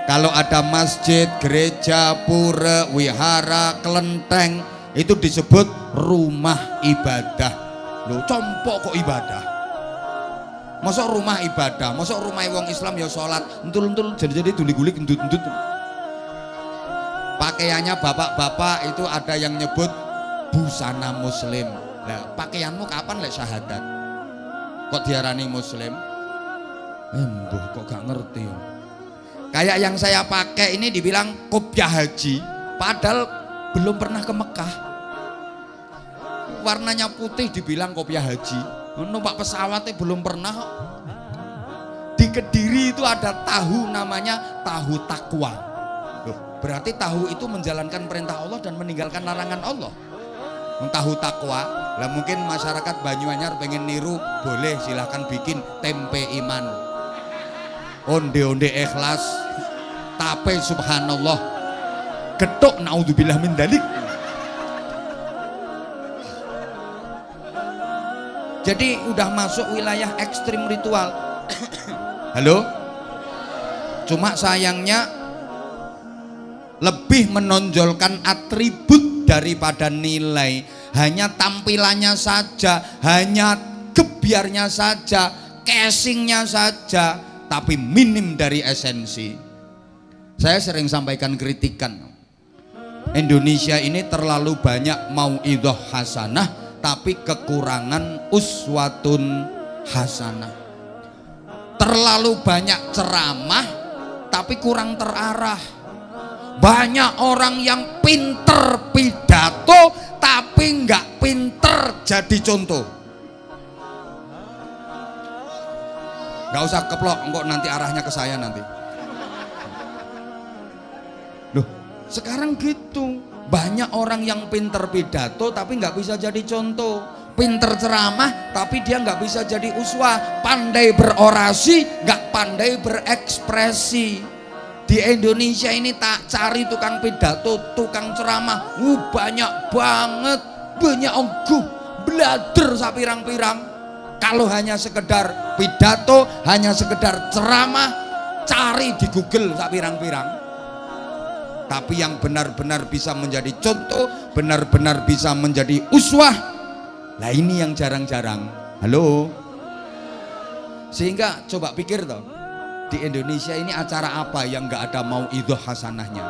kalau ada masjid, gereja, pura, wihara, kelenteng, itu disebut rumah ibadah. Loh, compok kok ibadah? Masuk rumah ibadah, masuk rumah wong Islam ya sholat, entul-entul jadi gulik-gulik endut-endut. Pakaiannya bapak-bapak itu ada yang nyebut busana muslim. Nah, pakaianmu kapan lek syahadat? Kok diarani muslim? Mbuh kok gak ngerti ya. Kayak yang saya pakai ini dibilang kopiah haji, padahal belum pernah ke Mekah. Warnanya putih dibilang kopiah haji. Numpak pesawatnya belum pernah. Di Kediri itu ada tahu namanya tahu takwa. Loh, berarti tahu itu menjalankan perintah Allah dan meninggalkan larangan Allah. Tahu takwa. Lah mungkin masyarakat Banyuanyar pengen niru, boleh silahkan bikin tempe iman, onde-onde ikhlas, tape subhanallah, getuk naudzubillah min dalik. Jadi udah masuk wilayah ekstrim ritual. Halo? Cuma sayangnya lebih menonjolkan atribut daripada nilai. Hanya tampilannya saja, hanya gebiarnya saja, casingnya saja, tapi minim dari esensi. Saya sering sampaikan kritikan, Indonesia ini terlalu banyak mauidhah hasanah tapi kekurangan uswatun hasanah. Terlalu banyak ceramah tapi kurang terarah. Banyak orang yang pinter pidato tapi nggak pinter jadi contoh. Nggak usah keplok, engkau nanti arahnya ke saya nanti. Loh, sekarang gitu. Banyak orang yang pinter pidato tapi nggak bisa jadi contoh. Pinter ceramah tapi dia nggak bisa jadi uswah. Pandai berorasi nggak pandai berekspresi. Di Indonesia ini tak cari tukang pidato, tukang ceramah, banyak banget, banyak ongguh, belader sapirang-pirang. Kalau hanya sekedar pidato, hanya sekedar ceramah, cari di Google sapirang-pirang. Tapi yang benar-benar bisa menjadi contoh, benar-benar bisa menjadi uswah, lah ini yang jarang-jarang. Halo? Sehingga coba pikir toh, di Indonesia ini acara apa yang nggak ada mauidhah hasanahnya?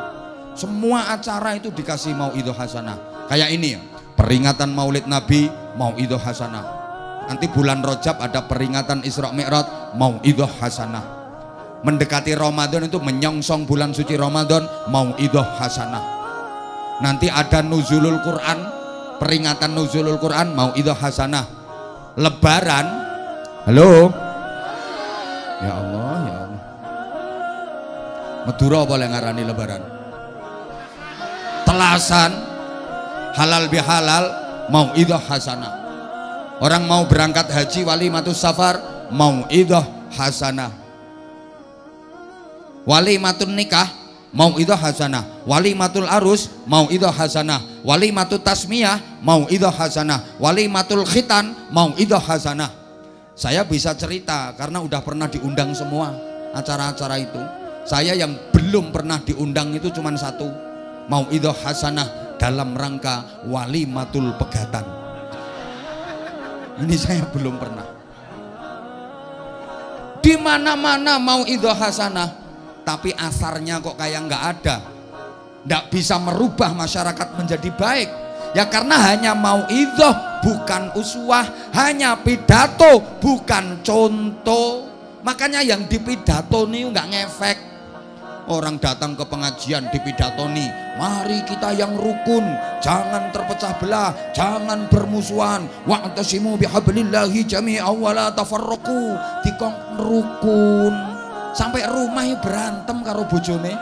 Semua acara itu dikasih mauidhah hasanah. Kayak ini ya, peringatan Maulid Nabi, mauidhah hasanah. Nanti bulan Rajab ada peringatan Isra Mi'raj, mauidhah hasanah. Mendekati Ramadan itu menyongsong bulan suci Ramadan, mauidhah hasanah. Nanti ada nuzulul Quran, peringatan nuzulul Quran, mauidhah hasanah. Lebaran, halo? Ya Allah, ya Allah. Madura boleh ngarani lebaran. Telasan, halal bihalal, mauidhah hasanah. Orang mau berangkat haji walimatus safar, mauidhah hasanah. Walimatun nikah mauidhah hasanah, walimatul arus mauidhah hasanah, walimatut tasmiyah mauidhah hasanah, walimatul khitan mauidhah hasanah. Saya bisa cerita karena udah pernah diundang semua acara-acara itu. Saya yang belum pernah diundang itu cuma satu, mauidhah hasanah dalam rangka walimatul pegatan. Ini saya belum pernah. Di mana-mana mauidhah hasanah, tapi asarnya kok kayak nggak ada, nggak bisa merubah masyarakat menjadi baik. Ya karena hanya mauidhah bukan uswah, hanya pidato bukan contoh. Makanya yang dipidatoni nggak ngefek. Orang datang ke pengajian dipidatoni, mari kita yang rukun, jangan terpecah belah, jangan bermusuhan, wa'tasimu bihablillahi jami'an wa la tafarraqu. Dikong rukun sampai rumah berantem karo bojone.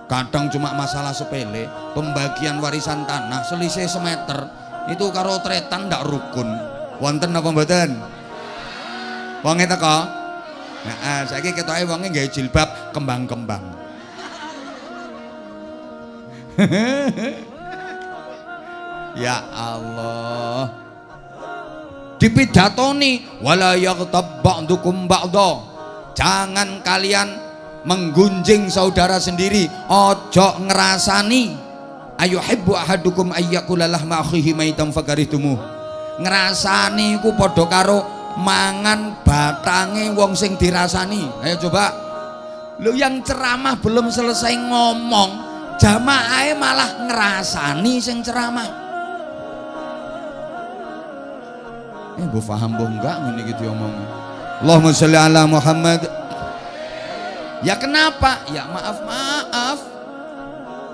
Kadang cuma masalah sepele, pembagian warisan tanah selisih semeter itu karo tretan ndak rukun. Wonten apa mboten? Wong teko. Nah, saiki ketoke wonge nggawe jilbab kembang-kembang. Ya Allah. Dipidatoni wala yaghtab ba'dukum ba'dha. Jangan kalian menggunjing saudara sendiri, ojo ngerasani. Ayuhibbu ahadukum ayyakula lahma akhihi maitan fakarihtumu. Ngerasani ku padha karo mangan batange wong sing dirasani. Ayo coba. Lo yang ceramah belum selesai ngomong, jamaah malah ngerasani sing ceramah. Bu paham bu enggak ngene gitu omongnya. Allahumma sholli ala Muhammad. Ya kenapa? Ya maaf.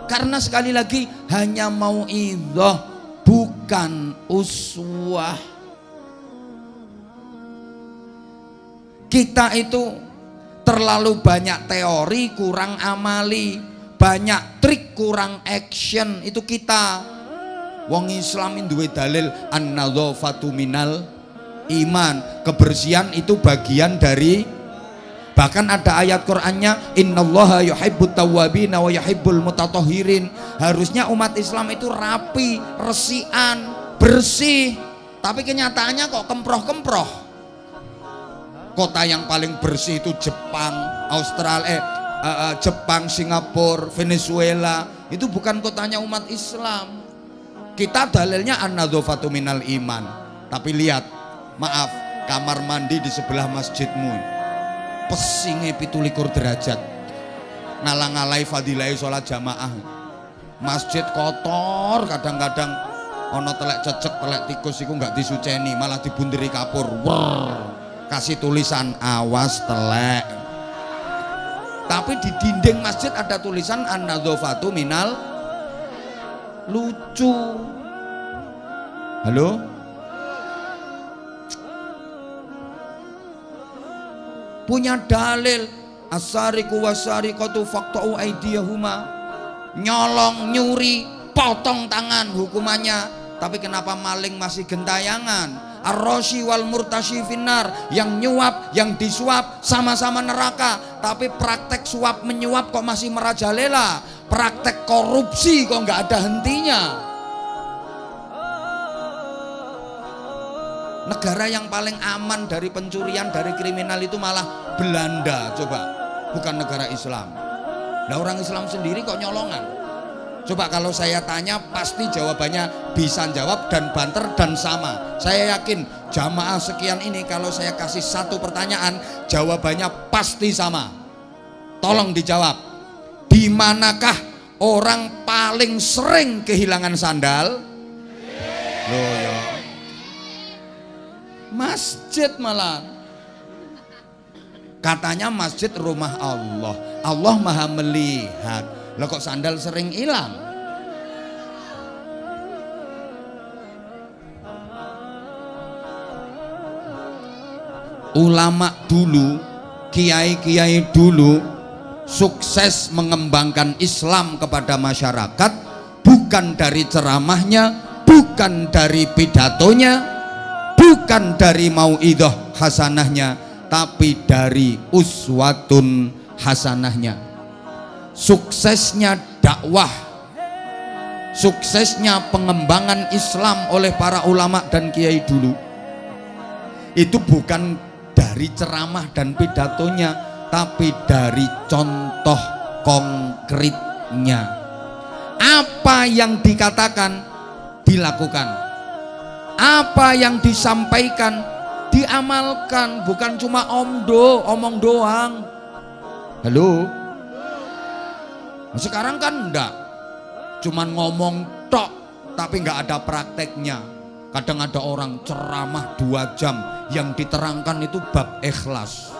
Karena sekali lagi hanya mauidhah bukan uswah. Kita itu terlalu banyak teori kurang amali, banyak trik kurang action. Itu kita. Wong Islam duwe dalil an-nadzafatu minal iman. Kebersihan itu bagian dari, bahkan ada ayat Qur'annya innallaha yuhibbut tawwabina wa yuhibbul mutatahhirin. Harusnya umat Islam itu rapi, resian, bersih. Tapi kenyataannya kok kemproh-kemproh. Kota yang paling bersih itu Jepang, Australia, Jepang, Singapura, Venezuela. Itu bukan kotanya umat Islam. Kita dalilnya an-nadzafatu minal iman. Tapi lihat, maaf, kamar mandi di sebelah masjidmu pesinge 17 derajat, ngalang-alai fadilai sholat jamaah. Masjid kotor, kadang-kadang ono telek cecek, telek tikus iku nggak disuceni, malah dibunderi kapur. Kasih tulisan awas telek. Tapi di dinding masjid ada tulisan an-nadzafatu minal. Lucu. Halo? Punya dalil as-sariqu was-sariqatu faqta'u aydiyahuma. Nyolong, nyuri, potong tangan hukumannya. Tapi kenapa maling masih gentayangan? Ar-rashi wal murtashi finnar. Yang nyuap, yang disuap sama-sama neraka. Tapi praktek suap menyuap kok masih merajalela. Praktek korupsi kok nggak ada hentinya. Negara yang paling aman dari pencurian, dari kriminal itu malah Belanda, coba. Bukan negara Islam. Nah, orang Islam sendiri kok nyolongan. Coba kalau saya tanya pasti jawabannya bisa jawab dan banter dan sama. Saya yakin jamaah sekian ini kalau saya kasih satu pertanyaan jawabannya pasti sama. Tolong dijawab. Di manakah orang paling sering kehilangan sandal? Loh ya. Masjid malah. Katanya masjid rumah Allah. Allah Maha melihat. Lah kok sandal sering hilang? Ulama dulu, kiai-kiai dulu sukses mengembangkan Islam kepada masyarakat bukan dari ceramahnya, bukan dari pidatonya, bukan dari mauidhah hasanahnya, tapi dari uswatun hasanahnya. Suksesnya dakwah, suksesnya pengembangan Islam oleh para ulama dan kiai dulu itu bukan dari ceramah dan pidatonya, tapi dari contoh konkretnya. Apa yang dikatakan dilakukan, apa yang disampaikan diamalkan, bukan cuma omong doang. Halo, sekarang kan enggak, cuman ngomong tok tapi enggak ada prakteknya. Kadang ada orang ceramah 2 jam yang diterangkan itu bab ikhlas.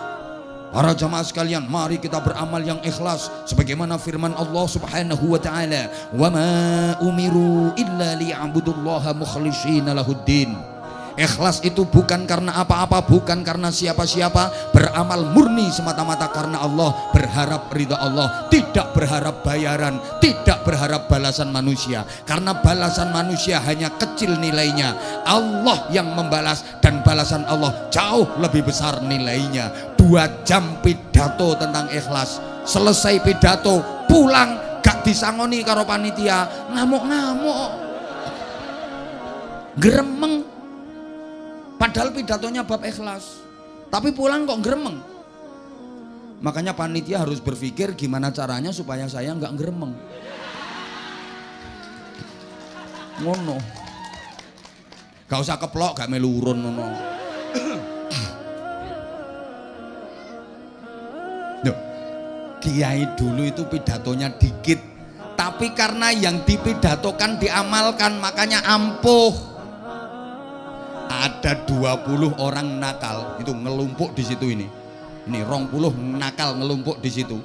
Para jamaah sekalian, mari kita beramal yang ikhlas sebagaimana firman Allah Subhanahu wa taala, "Wa ma umiru illa liya'budullaha mukhlishina lahuddin." Ikhlas itu bukan karena apa-apa, bukan karena siapa-siapa, beramal murni semata-mata karena Allah, berharap ridha Allah, tidak berharap bayaran, tidak berharap balasan manusia, karena balasan manusia hanya kecil nilainya. Allah yang membalas dan balasan Allah jauh lebih besar nilainya. 2 jam pidato tentang ikhlas, selesai pidato pulang gak disangoni karo panitia, ngamuk-ngamuk, gremeng. Padahal pidatonya bab ikhlas, tapi pulang kok gremeng. Makanya panitia harus berpikir gimana caranya supaya saya nggak gremeng. Ngono, gak usah keplok, gak melu urun ngono. Kiai dulu itu pidatonya dikit, tapi karena yang dipidatokan diamalkan, makanya ampuh. Ada 20 orang nakal itu ngelumpuk di situ ini 20 nakal ngelumpuk di situ,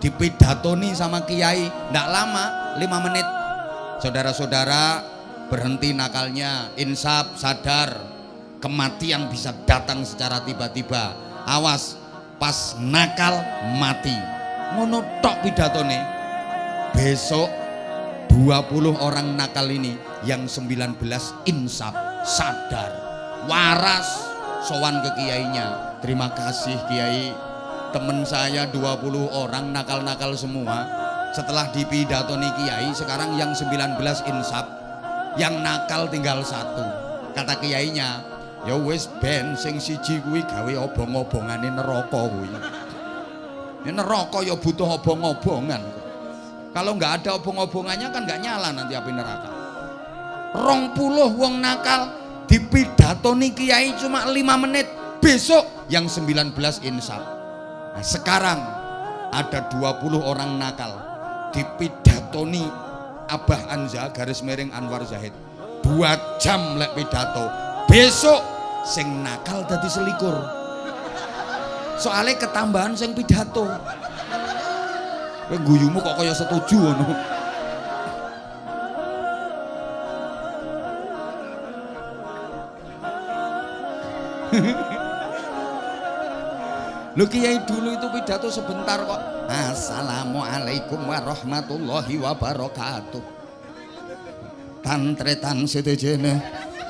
dipidatoni sama kiai, ndak lama 5 menit. Saudara-saudara, berhenti nakalnya, insaf, sadar, kematian bisa datang secara tiba-tiba, awas pas nakal mati. Ngono tok pidatone. Besok 20 orang nakal ini yang 19 insaf, sadar, waras, sowan ke kiainya. Terima kasih kiai, temen saya 20 orang nakal-nakal semua. Setelah dipidatoni kiai, sekarang yang 19 insaf, yang nakal tinggal 1. Kata kiainya, ya wis ben sing siji kuwi gawe obong-obongane neraka kuwi. Ya neraka ya butuh obong-obongan. Kalau nggak ada obong-obongannya kan nggak nyala nanti api neraka. 20 wong nakal dipidatoni kiai cuma 5 menit, besok yang 19 insaf. Nah, sekarang ada 20 orang nakal dipidatoni Abah Anza garis miring Anwar Zahid 2 jam lek pidato, besok sing nakal dadi selikur. Soalnya ketambahan sing pidato. Kowe guyumu kok kaya setuju ngono. Lu kiai dulu itu pidato sebentar kok. Assalamualaikum warahmatullahi wabarakatuh. Tantretan sedejene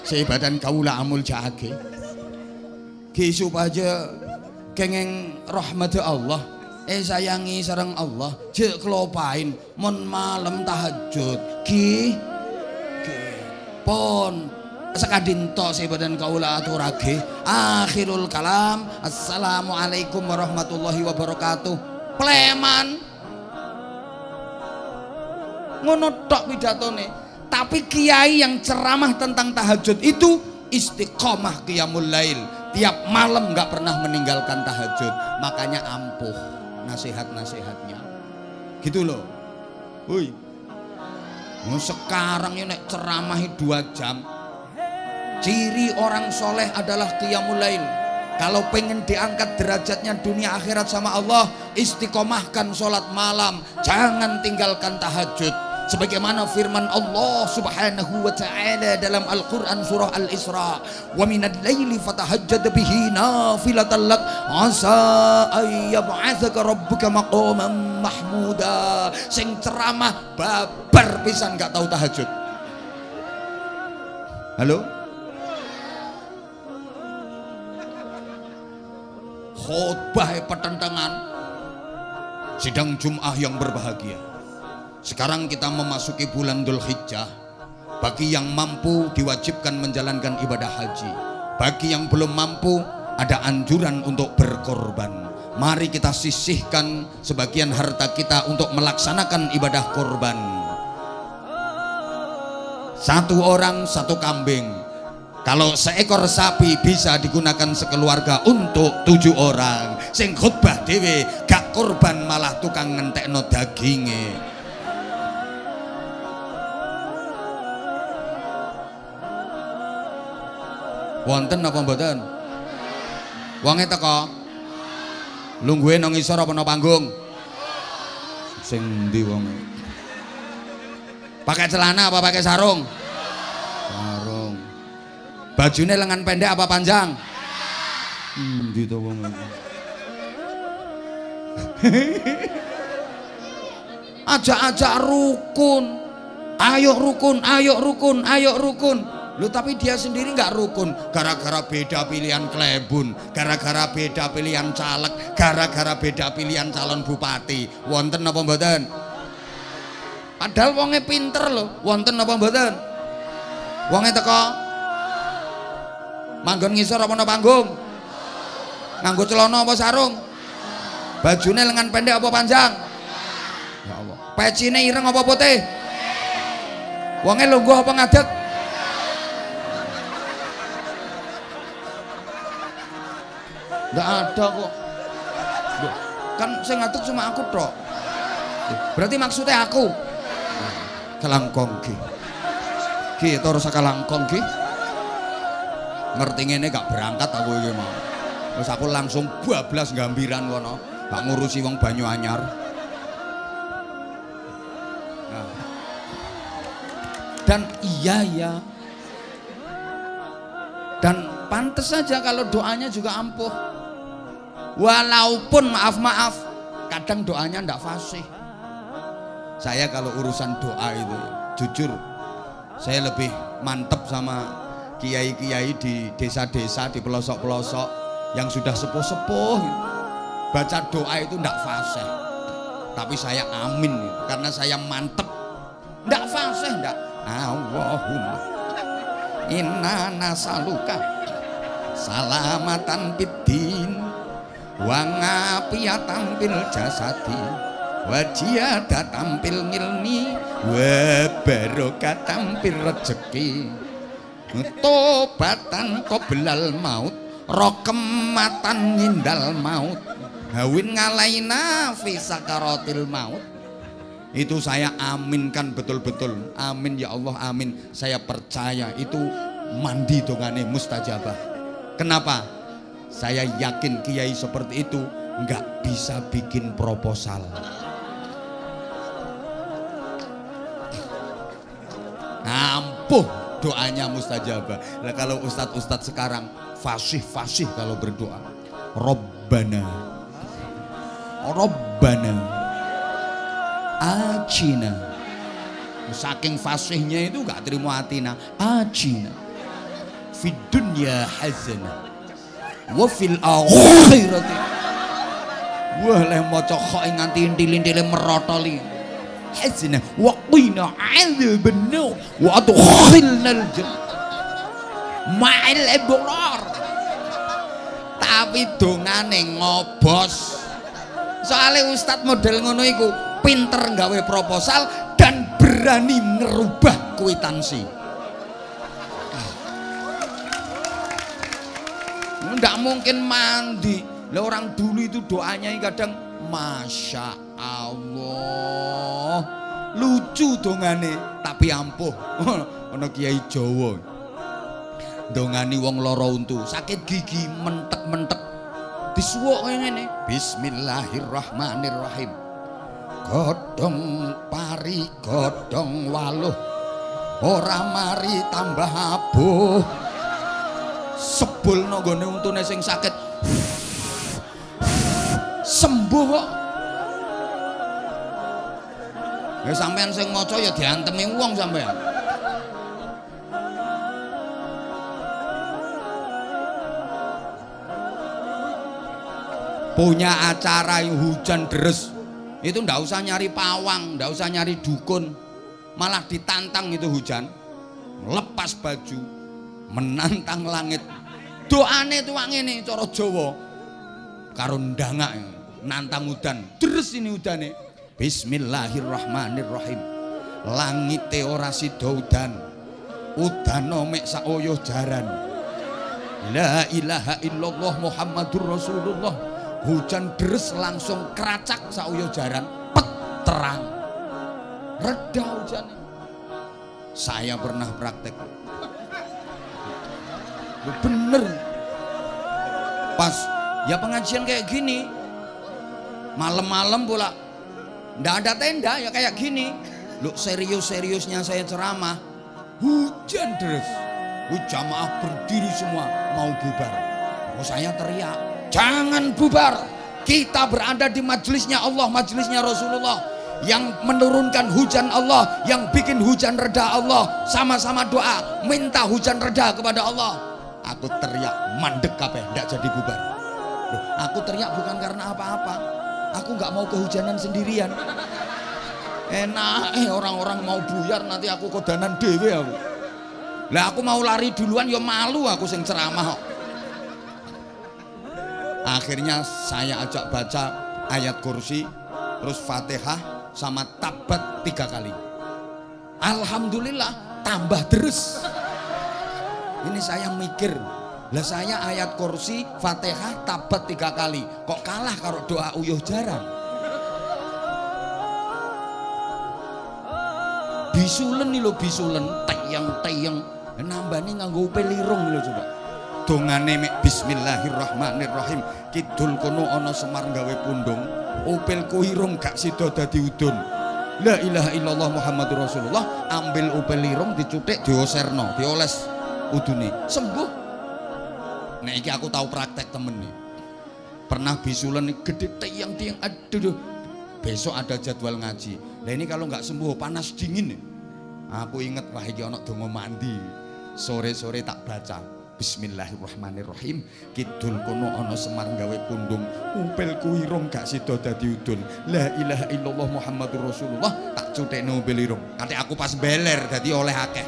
sebadan kaula amul jage. Ki supaya kenging rahmat Allah, sayangi sareng Allah, jek kelopain mon malam tahajud. Ki pon sekadinto sebadan kaula aturage. Akhirul kalam, assalamualaikum warahmatullahi wabarakatuh. Pleman ngono tok pidatone. Tapi kiai yang ceramah tentang tahajud itu istiqomah qiyamul lail, tiap malam nggak pernah meninggalkan tahajud. Makanya ampuh nasihat-nasihatnya gitu loh. Woi, sekarang ini ceramahi 2 jam. Ciri orang soleh adalah qiyamul lail. Kalau pengen diangkat derajatnya dunia akhirat sama Allah, istiqomahkan sholat malam, jangan tinggalkan tahajud. Sebagaimana firman Allah Subhanahu wa ta'ala dalam Al-Quran surah Al-Isra, wa minal laili fatahajjad bihi nafilatan lak asa ayyab'atsaka rabbuka maqaman mahmuda. Sing ceramah babar pisan gak tahu tahajud. Halo? khotbah pertentangan sidang Jum'ah yang berbahagia. Sekarang kita memasuki bulan Dzulhijjah. Bagi yang mampu diwajibkan menjalankan ibadah haji. Bagi yang belum mampu ada anjuran untuk berkorban. Mari kita sisihkan sebagian harta kita untuk melaksanakan ibadah korban. 1 orang 1 kambing. Kalau seekor sapi bisa digunakan sekeluarga untuk 7 orang. Sing khutbah dhewe gak korban malah tukang ngentekno daginge. Wonten apa mboten? Wonge teko. Lungguhe nang ngisor apa nang panggung? Sing ndi wonge? Pakai celana apa pakai sarung? Sarung. Bajune lengan pendek apa panjang? Ndi to wong iki? Ajak-ajak rukun. Ayo rukun, ayo rukun, ayo rukun. Loh tapi dia sendiri nggak rukun. Gara-gara beda pilihan klebun, gara-gara beda pilihan caleg, gara-gara beda pilihan calon bupati. Wonten apa mboten? Padahal wonge pinter loh. Wonten apa mboten? Wonge teko manggon ngisor apa nang panggung? Nganggo celana apa sarung? Bajune lengan pendek apa panjang? Ya Allah. Pecine ireng apa putih? Wonge lungguh apa ngadeg? Nggak ada kok. Kan saya ngadeg cuma aku tok. Berarti maksudnya aku. Kalangkong ki. Ki terus kalangkong ki. Ngerti ngene gak berangkat aku iki mau. Terus aku langsung bablas gambiran kono. Gak ngurusi wong Banyuanyar. Nah. Dan iya. Dan pantes saja kalau doanya juga ampuh. Walaupun maaf kadang doanya ndak fasih. Saya kalau urusan doa itu jujur saya lebih mantep sama kiai-kiai di desa-desa, di pelosok-pelosok yang sudah sepuh-sepuh. Baca doa itu ndak fasih. Tapi saya amin karena saya mantep. Ndak fasih ndak. Allahumma inna nasaluka salamatan biddin wa ngafiyatan fil jasadi wa ziyadatan fil ilmi wa barokatan fil rezeki tobatan qoblal maut rokematan nyindal maut hawin ngalaina fi sakaratil maut. Itu saya aminkan betul-betul. Amin ya Allah, amin. Saya percaya itu mandi dongane mustajabah. Kenapa? Saya yakin kiai seperti itu nggak bisa bikin proposal. Ampuh doanya mustajabah. Nah, kalau ustadz-ustadz sekarang fasih kalau berdoa. Robbana Acina. Saking fasihnya itu gak terima atina. Acina fid dunya hasanah wa fil akhirati. Wah leh maca kok nganti intil-intile merotoli. Hasanah wa qina adzabannar wa adkhilnal jannah ma'al abrar. Tapi dongane ngobos. Soalnya ustadz model ngono iku pinter nggawe proposal dan berani ngerubah kwitansi. Nggak mungkin mandi. Lah orang dulu itu doanya kadang Masya Allah lucu dongane tapi ampuh. Ono kiai Jawa dongani wong loro untu sakit gigi mentek-mentek disuwuk ngene Bismillahirrahmanirrahim. Godhong pari godhong waluh ora mari tambah abuh. Sebul nggone untune sing sakit sembuh kok. Ya sampean sing maca ya diantemi wong sampean. punya acara hujan deres itu ndak usah nyari pawang, ndak usah nyari dukun, malah ditantang itu hujan, lepas baju menantang langit. Doane tuh ngene cara Jawa karo ndangak nantang udan deres ini udane. Bismillahirrahmanirrahim. Langite ora sida udan, udana mek saoyo jaran. La ilaha illallah Muhammadur Rasulullah. Hujan deres langsung keracak saoyo jaran, pet terang. Reda hujannya. Saya pernah praktek. Bener. Pas ya pengajian kayak gini, malam-malam pula ndak ada tenda ya kayak gini. Loh, serius-seriusnya saya ceramah, hujan deres. Jamaah berdiri semua mau bubar. Oh, saya teriak, jangan bubar. Kita berada di majelisnya Allah, majelisnya Rasulullah, yang menurunkan hujan Allah, yang bikin hujan reda Allah. Sama-sama doa minta hujan reda kepada Allah. Aku teriak mandek kabeh, ndak jadi bubar. Loh, aku teriak bukan karena apa-apa. Aku nggak mau kehujanan sendirian. Enak orang-orang mau buyar nanti aku kodanan dewe aku. Lah aku mau lari duluan ya malu aku sing ceramah. Akhirnya saya ajak baca ayat kursi, terus Fatihah sama tabat 3 kali. Alhamdulillah tambah deres. Ini saya mikir, lah saya ayat kursi, Fatihah, tabat 3 kali, kok kalah karo doa uyuh jaran. Bisulen nih lo, bisulen teyang nambani nganggo pelirung lho coba. Dongane mek bismillahirrahmanirrahim. Kidul kono ana Semar gawe pundung, upilku irung gak sida dadi udun. La ilaha illallah Muhammadur Rasulullah. Ambil upil irung dicutik dioserno, dioles udune, sembuh. Nek iki aku tahu praktek temen nih. Pernah bisulen gede teyang aduh. Besok ada jadwal ngaji. Nah ini kalau nggak sembuh panas dingin nih. Aku inget wah iki ana donga mandi. Sore-sore tak baca Bismillahirrahmanirrahim. Kidul kono ana Semar gawe pundung, upilku irung gak sida dadi udun. La ilaha illallah Muhammadur Rasulullah. Tak cutekno upil irung. Kate aku pas beler dadi oleh akeh.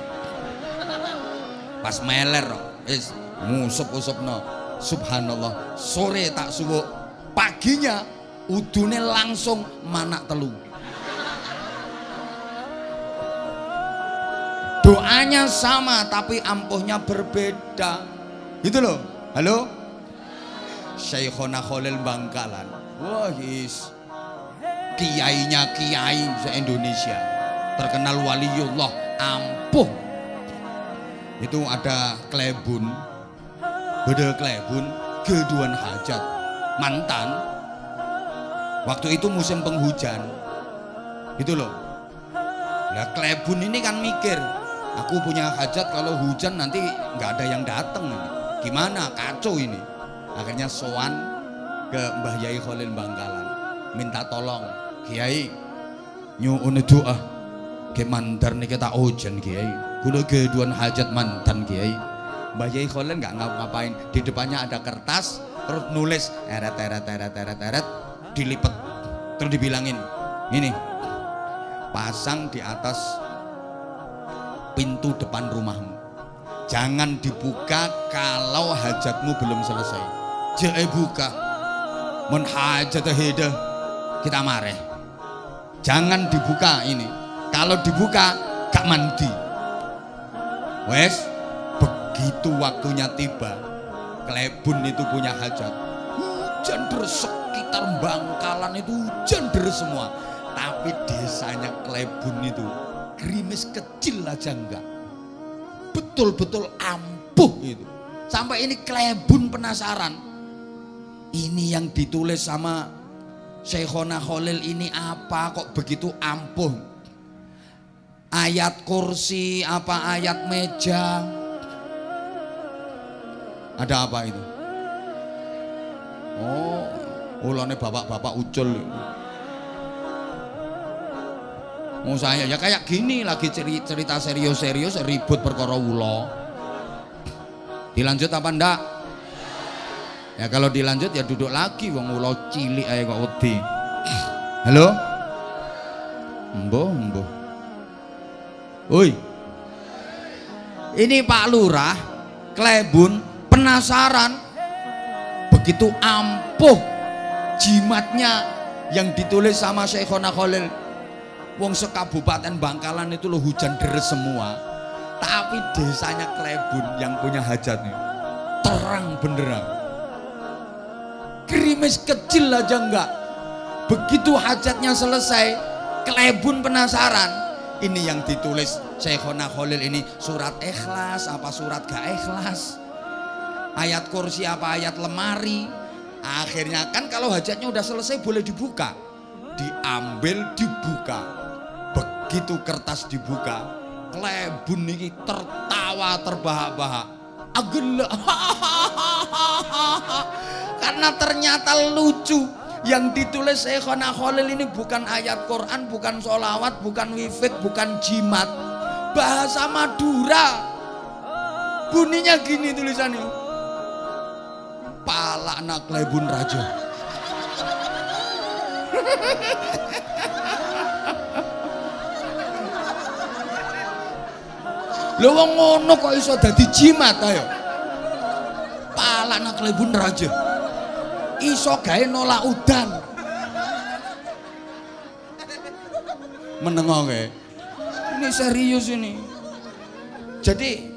Pas meler wis ngusup-usupno. Subhanallah. Sore tak suwuk, paginya udune langsung manak telu. Doanya sama tapi ampuhnya berbeda. Itu loh. Halo? Syekhona Khalil Bangkalan. Wah, kiainya kiai se-Indonesia. Terkenal waliullah, ampuh. Itu ada klebun. Bedel klebun, keduan hajat. Mantan. Waktu itu musim penghujan. Gitu loh. Nah, klebun ini kan mikir, aku punya hajat kalau hujan nanti nggak ada yang datang, gimana, kacau ini. Akhirnya sowan ke Mbah Yai Khalil Bangkalan, minta tolong, Kiai nyuwun doa ke mandar nih kita hujan Kiai, kula keduan hajat mantan Kiai. Mbah Yai Khalil nggak ngapa-ngapain, di depannya ada kertas, terus nulis eret, dilipet, terus dibilangin, ini pasang di atas pintu depan rumahmu, jangan dibuka kalau hajatmu belum selesai. Jangan buka, mun hajat heda kita mareh. Jangan dibuka ini, kalau dibuka gak mandi. Wes, begitu waktunya tiba, klebun itu punya hajat, hujan deres sekitar Bangkalan itu hujan deres semua. Tapi desanya klebun itu gerimis kecil aja enggak, betul-betul ampuh itu. Sampai ini klebun penasaran, ini yang ditulis sama Syekhona Khalil ini apa kok begitu ampuh? Ayat kursi apa ayat meja? Ada apa itu? Oh, ulane bapak-bapak ucul. Mau saya ya kayak gini lagi cerita serius-serius ribut perkara ula. Dilanjut apa ndak? Ya kalau dilanjut ya duduk lagi, wong ulo cilik ae kok wedi. Halo? Mbah. Oi. Ini Pak Lurah Klebun penasaran begitu ampuh jimatnya yang ditulis sama Syekhona Khalil. Wong sekabupaten Bangkalan itu loh hujan deres semua, tapi desanya Klebun yang punya hajatnya terang benderang, gerimis kecil aja enggak. Begitu hajatnya selesai, Klebun penasaran, ini yang ditulis Syekhona Khalil ini surat ikhlas apa surat gak ikhlas, ayat kursi apa ayat lemari. Akhirnya kan kalau hajatnya udah selesai boleh dibuka, diambil dibuka. Begitu kertas dibuka, Klebun ini tertawa terbahak-bahak, agel karena ternyata lucu. Yang ditulis Syekhona Khalil ini bukan ayat Quran, bukan sholawat, bukan wifik, bukan jimat, bahasa Madura. Bunyinya gini tulisannya, pala anak Klebun raja. Lho wong ngono kok iso dadi jimat ayo. Pala anak Klebun raja. Iso gawe nolak udan. Menengok ya. Ini serius ini. Jadi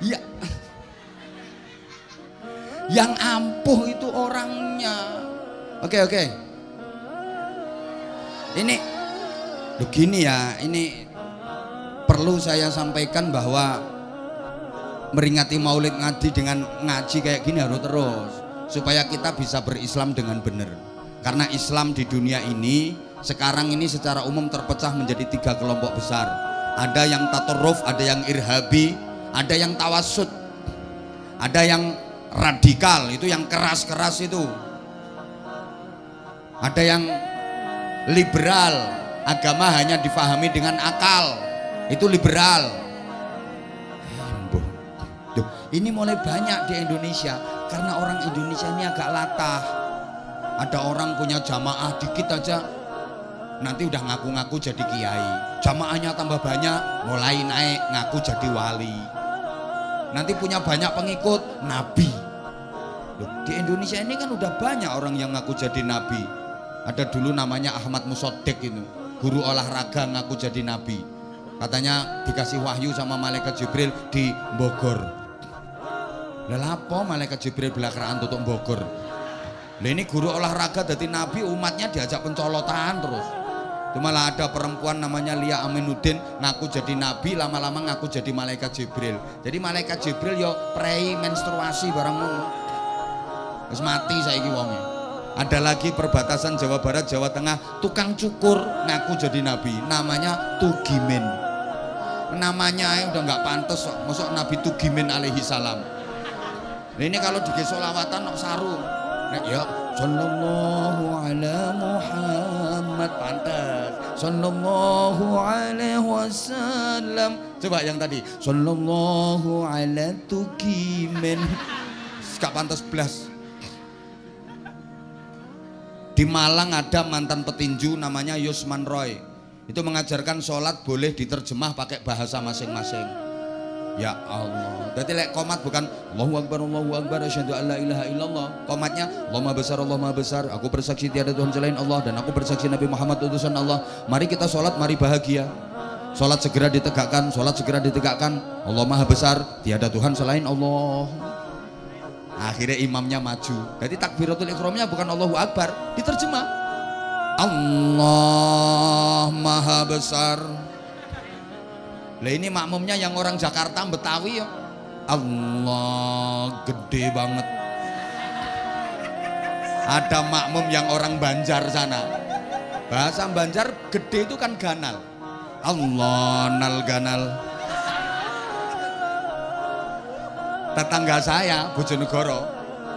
ya, yang ampuh itu orangnya. Oke. Ini begini ya, ini perlu saya sampaikan bahwa meringati Maulid Ngadi dengan ngaji kayak gini harus terus, supaya kita bisa berislam dengan benar. Karena Islam di dunia ini sekarang ini secara umum terpecah menjadi 3 kelompok besar. Ada yang tatarruf, ada yang irhabi, ada yang tawassut, ada yang radikal, itu yang keras-keras itu. Ada yang liberal, agama hanya difahami dengan akal, itu liberal. Ini mulai banyak di Indonesia karena orang Indonesia ini agak latah. Ada orang punya jamaah dikit aja nanti udah ngaku-ngaku jadi kiai, jamaahnya tambah banyak mulai naik ngaku jadi wali, nanti punya banyak pengikut nabi. Loh, di Indonesia ini kan udah banyak orang yang ngaku jadi nabi. Ada dulu namanya Ahmad Musoddek, itu guru olahraga ngaku jadi nabi, katanya dikasih wahyu sama malaikat Jibril di Bogor. Lelapo malaikat Jibril belakaraan tutup Bogor. Lah ini guru olahraga jadi nabi, umatnya diajak pencolotan terus. Itu malah ada perempuan namanya Lia Aminuddin ngaku jadi nabi, lama-lama ngaku jadi malaikat Jibril. Jadi malaikat Jibril yo prei menstruasi barang ngono. Wis mati saiki wonge. Ada lagi perbatasan Jawa Barat Jawa Tengah, tukang cukur ngaku jadi nabi, namanya Tugimin. Namanya udah nggak pantas, masuk Nabi Tugimin alaihi salam. Nah, ini kalau di solawatan nok saru, nah, ya sallallahu ala Muhammad pantas, sallallahu alaihi wasallam. Coba yang tadi sallallahu ala Tugimin, gak pantas blas. Di Malang ada mantan petinju namanya Yusman Roy, itu mengajarkan sholat boleh diterjemah pakai bahasa masing-masing. Ya Allah, berarti lek komat bukan Allahu Akbar asyhadu an la ilaha illallah, komatnya Allah maha besar, aku bersaksi tiada Tuhan selain Allah dan aku bersaksi Nabi Muhammad utusan Allah. Mari kita sholat, mari bahagia. Sholat segera ditegakkan, sholat segera ditegakkan. Allah maha besar, tiada Tuhan selain Allah. Akhirnya imamnya maju, jadi takbiratul ihramnya bukan Allahu Akbar, diterjemah Allah maha besar. Lah ini makmumnya yang orang Jakarta Betawi ya, Allah gede banget. Ada makmum yang orang Banjar sana, bahasa Banjar gede itu kan ganal, Allah nal ganal. Tetangga saya Bojonegoro,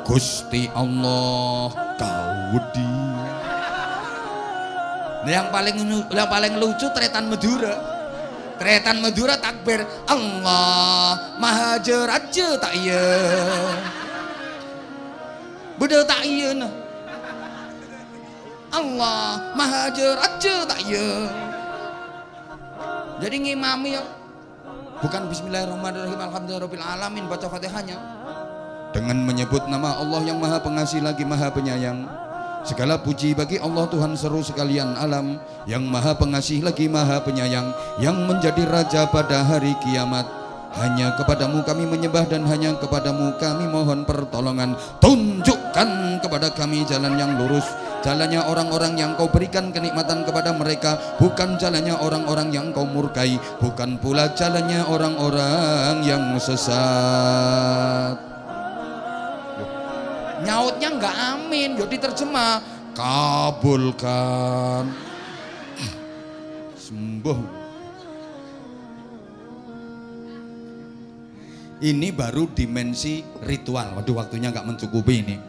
Gusti Allah kawedi. Yang paling lucu tretan Madura. Tretan Madura takbir Allah Mahajer aja tak iya. Beda tak iya nah. Allah Mahajer aja tak iya. Jadi ngimami ya bukan bismillahirrahmanirrahim alhamdulillahirabbil alamin baca Fatihahnya dengan menyebut nama Allah yang Maha Pengasih lagi Maha Penyayang. Segala puji bagi Allah Tuhan seru sekalian alam yang Maha Pengasih lagi Maha Penyayang, yang menjadi Raja pada hari kiamat. Hanya kepadamu kami menyembah dan hanya kepadamu kami mohon pertolongan. Tunjukkan kepada kami jalan yang lurus, jalannya orang-orang yang kau berikan kenikmatan kepada mereka, bukan jalannya orang-orang yang kau murkai, bukan pula jalannya orang-orang yang sesat. Nyautnya enggak amin, jadi terjemah kabulkan. Sembuh. Ini baru dimensi ritual. Waduh, waktunya nggak mencukupi ini.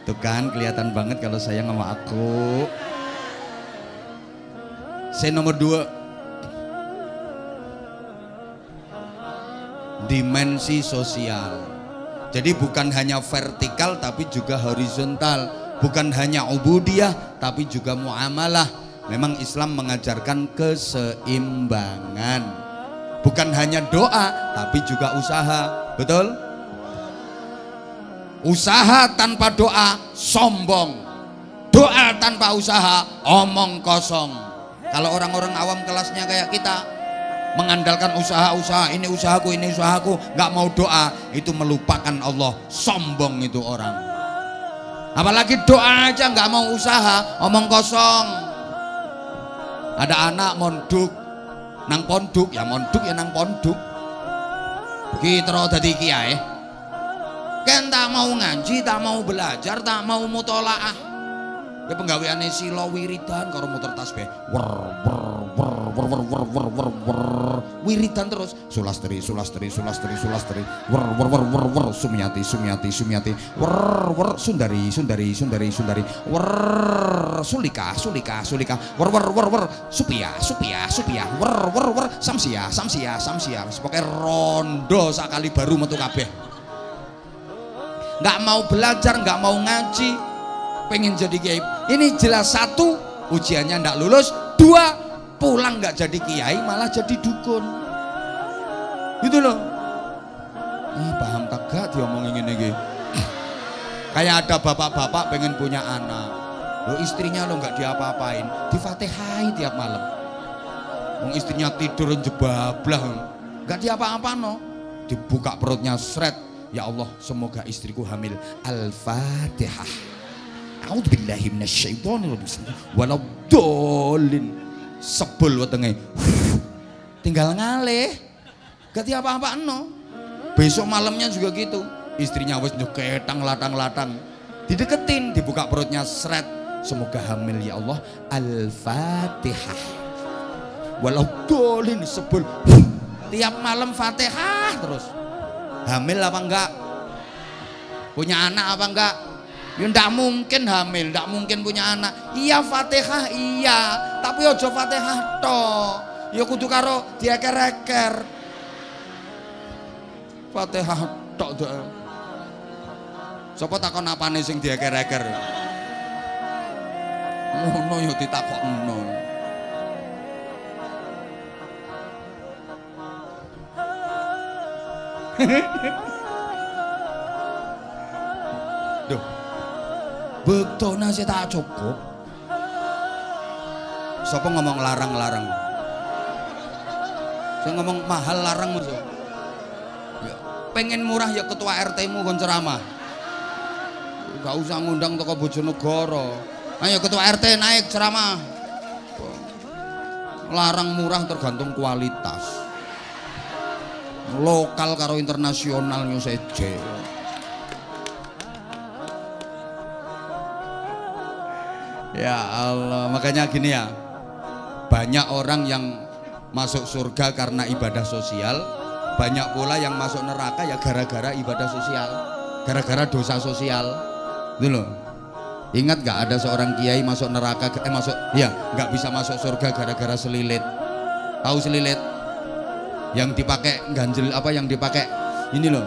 Tuh kan kelihatan banget kalau saya sama aku. Saya nomor 2. Dimensi sosial. Jadi bukan hanya vertikal tapi juga horizontal, bukan hanya ubudiyah tapi juga muamalah. Memang Islam mengajarkan keseimbangan. Bukan hanya doa tapi juga usaha. Betul? Usaha tanpa doa sombong. Doa tanpa usaha omong kosong. Kalau orang-orang awam kelasnya kayak kita mengandalkan usaha-usaha, ini usahaku, nggak mau doa, itu melupakan Allah, sombong itu orang. Apalagi doa aja nggak mau usaha, omong kosong. Ada anak monduk nang ponduk, ya monduk ya nang ponduk. Begitu dadi kiai, kan tak mau ngaji, tak mau belajar, tak mau mutolaah. Ya penggaweane sila wiridan karo muter tasbih. Wiridan terus sulastri sulastri sulastri sulastri sumyati sumyati sumyati sundari sundari sundari sundari sulika sulika sulika supia supia supia samsia samsia samsia pokoke rondo sakali baru metu kabeh. Nggak mau belajar, nggak mau ngaji, pengen jadi kiai. Ini jelas 1 ujiannya nggak lulus, 2 pulang nggak jadi kiai malah jadi dukun. Gitu loh. Paham kagak diomongin ini? Kayak ada bapak-bapak pengen punya anak, lo istrinya lo nggak diapa-apain, difatihai tiap malam. Wong istrinya tidur jebablah, nggak diapa-apa no, dibuka perutnya seret. Ya Allah, semoga istriku hamil. Al-Fatihah. A'udzubillahi minasyaitonirrajim. Waladhdallin. Sebel wetenge. Tinggal ngalih. Gak apa-apa no. Besok malamnya juga gitu. Istrinya wis nyeketang latang-latang. Dideketin, dibuka perutnya seret. Semoga hamil ya Allah. Al-Fatihah. Waladhdallin, sebel. Tiap malam Fatihah terus. Hamil apa enggak? Punya anak apa enggak? Ya enggak mungkin hamil, enggak mungkin punya anak. Iya Fatihah iya, tapi ojo Fatihah toh. Ya kudu karo dieker-eker. Fatihah tok doa. Sapa takon apane sing dieker-eker? Ngono ya ditakokno. Duh, bektona sih tak cukup. Siapa ngomong larang-larang? Saya ngomong mahal larang musuh. Ya, pengen murah ya ketua RT-mu kon ceramah. Gak usah ngundang toko Bojonegoro. Ayo ketua RT naik ceramah. Larang murah tergantung kualitas. Lokal karo internasional seje. Ya Allah, makanya gini ya, banyak orang yang masuk surga karena ibadah sosial, banyak pula yang masuk neraka ya gara-gara ibadah sosial, gara-gara dosa sosial, gitu loh. Ingat gak ada seorang kiai masuk neraka, gak bisa masuk surga gara-gara selilit. Tahu selilit? Yang dipakai ganjel apa, yang dipakai ini loh.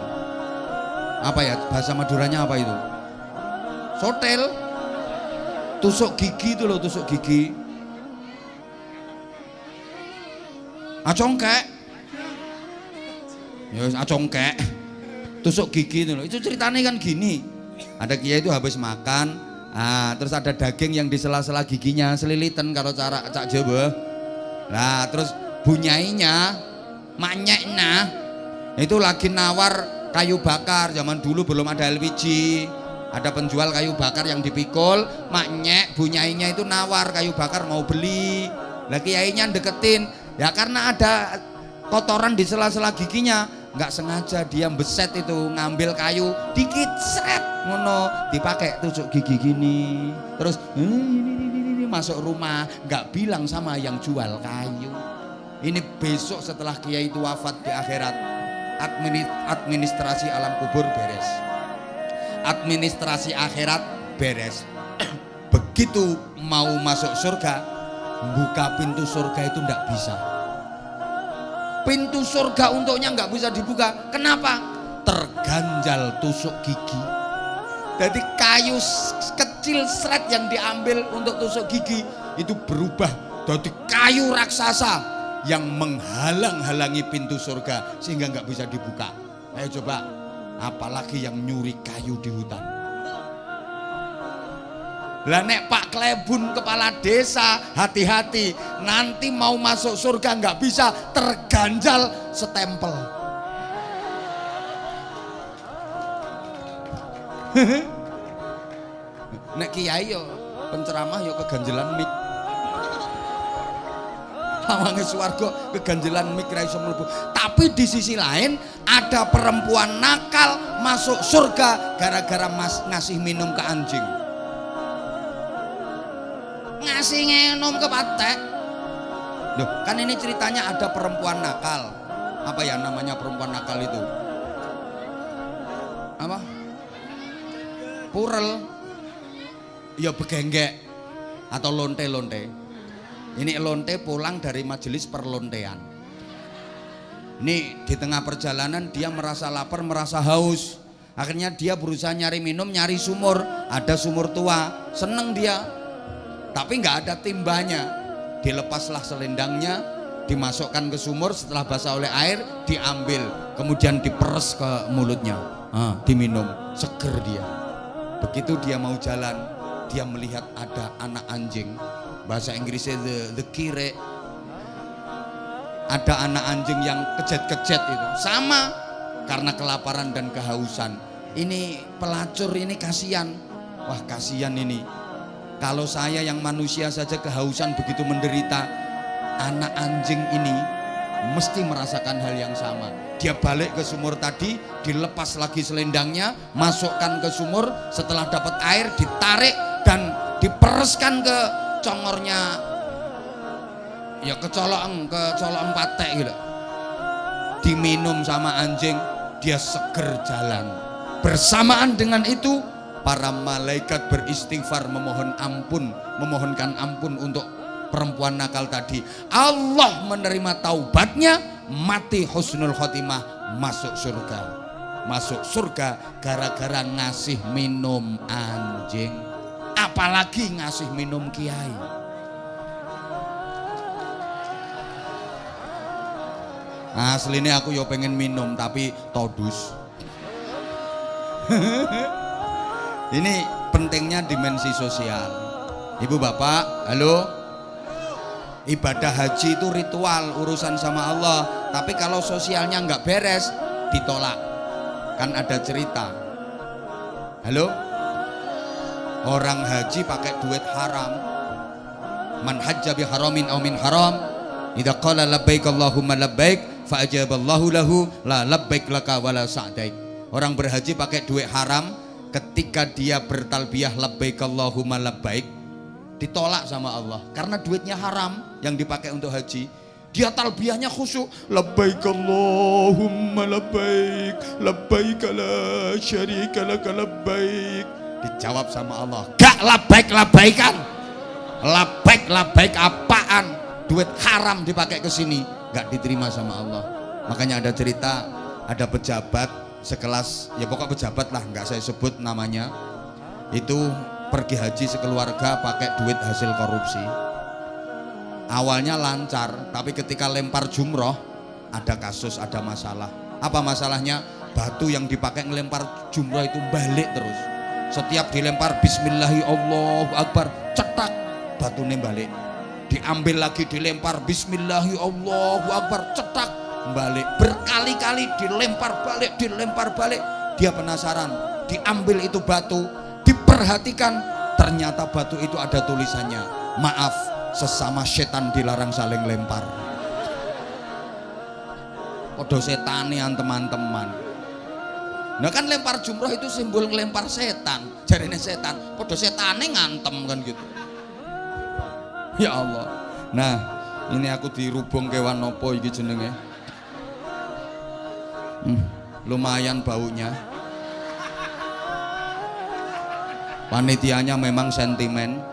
Apa ya bahasa Maduranya apa itu? Sotel. Tusuk gigi itu loh, tusuk gigi. Acongkek. Ya acongkek. Tusuk gigi itu loh. Itu ceritanya kan gini. Ada kiai itu habis makan, terus ada daging yang di sela-sela giginya, selilitan kalau cara Cak Jawa. Nah, terus bunyainya, manyeknya itu lagi nawar kayu bakar. Zaman dulu belum ada LPG, ada penjual kayu bakar yang dipikul. Manyek bunyainya itu nawar kayu bakar, mau beli. Lah kiainya deketin, ya karena ada kotoran di sela-sela giginya, nggak sengaja dia beset itu, ngambil kayu dikit seret ngono, dipakai tusuk gigi gini, terus ini masuk rumah, nggak bilang sama yang jual kayu. Ini besok setelah kiai itu wafat di akhirat, administrasi alam kubur beres, administrasi akhirat beres. Begitu mau masuk surga, buka pintu surga itu nggak bisa. Pintu surga untuknya nggak bisa dibuka. Kenapa? Terganjal tusuk gigi. Jadi kayu kecil seret yang diambil untuk tusuk gigi itu berubah jadi kayu raksasa yang menghalang-halangi pintu surga sehingga nggak bisa dibuka. Ayo coba, apalagi yang nyuri kayu di hutan. Lah nek Pak Klebun kepala desa, hati-hati, nanti mau masuk surga nggak bisa, terganjal stempel. Nek kiai yo penceramah yo keganjelan mik. Lawange swarga keganjelan mik ra iso mlebu. Tapi di sisi lain ada perempuan nakal masuk surga gara-gara ngasih minum ke anjing. Ngasih ngenom ke patek. Loh, kan ini ceritanya ada perempuan nakal. Apa ya namanya perempuan nakal itu? Apa? Purel. Ya begenggek atau lonte-lonte. Ini lonte pulang dari majelis perlontean. Ini di tengah perjalanan dia merasa lapar, merasa haus. Akhirnya dia berusaha nyari minum, nyari sumur. Ada sumur tua, seneng dia. Tapi nggak ada timbanya. Dilepaslah selendangnya, dimasukkan ke sumur, setelah basah oleh air diambil, kemudian diperes ke mulutnya, diminum, seger dia. Begitu dia mau jalan, dia melihat ada anak anjing, bahasa Inggrisnya the kire. Ada anak anjing yang kejet-kejet itu, sama karena kelaparan dan kehausan. Ini pelacur ini kasihan, wah kasihan ini. Kalau saya yang manusia saja kehausan begitu menderita, anak anjing ini mesti merasakan hal yang sama. Dia balik ke sumur tadi, dilepas lagi selendangnya, masukkan ke sumur, setelah dapat air ditarik dan dipereskan ke congornya, ya kecolong patek gitu. Diminum sama anjing, dia seger jalan. Bersamaan dengan itu para malaikat beristighfar memohonkan ampun untuk perempuan nakal tadi. Allah menerima taubatnya, mati husnul khotimah, masuk surga. Masuk surga gara-gara ngasih minum anjing. Apalagi ngasih minum kiai. Aslinya aku yo pengen minum tapi todus. Ini pentingnya dimensi sosial. Ibu bapak, halo. Ibadah haji itu ritual, urusan sama Allah. Tapi kalau sosialnya nggak beres, ditolak. Kan ada cerita. Halo. Orang haji pakai duit haram. Man hajja bi haramin aw min haram, idza qala labbaik Allahumma labbaik fa ajaballahu lahu la labbaik laka wala sa'daik. Orang berhaji pakai duit haram. Ketika dia bertalbiyah labbaik Allahumma labbaik, ditolak sama Allah karena duitnya haram yang dipakai untuk haji. Dia talbiyahnya khusyuk, labbaik Allahumma labbaik, labbaik la syarika laka labbaik. Dijawab sama Allah, gak labaik-labaikan. Labaik apaan? Duit haram dipakai ke sini, gak diterima sama Allah. Makanya ada cerita, ada pejabat sekelas, ya pokok pejabat lah, nggak saya sebut namanya, itu pergi haji sekeluarga pakai duit hasil korupsi. Awalnya lancar, tapi ketika lempar jumroh ada kasus, ada masalah. Apa masalahnya? Batu yang dipakai ngelempar jumroh itu balik terus. Setiap dilempar Bismillahi Allahu Akbar, cetak batunya balik. Diambil lagi, dilempar Bismillahi Allahu Akbar, cetak balik. Berkali-kali dilempar balik. Dia penasaran, diambil itu batu, diperhatikan, ternyata batu itu ada tulisannya, maaf, sesama setan dilarang saling lempar. Podo setanian teman-teman. Nah kan lempar jumroh itu simbol ngelempar setan, jarine setan, podo setane ngantem kan gitu. Ya Allah. Nah ini aku dirubung kewan nopo iki jenenge. Lumayan baunya. Panitianya memang sentimen,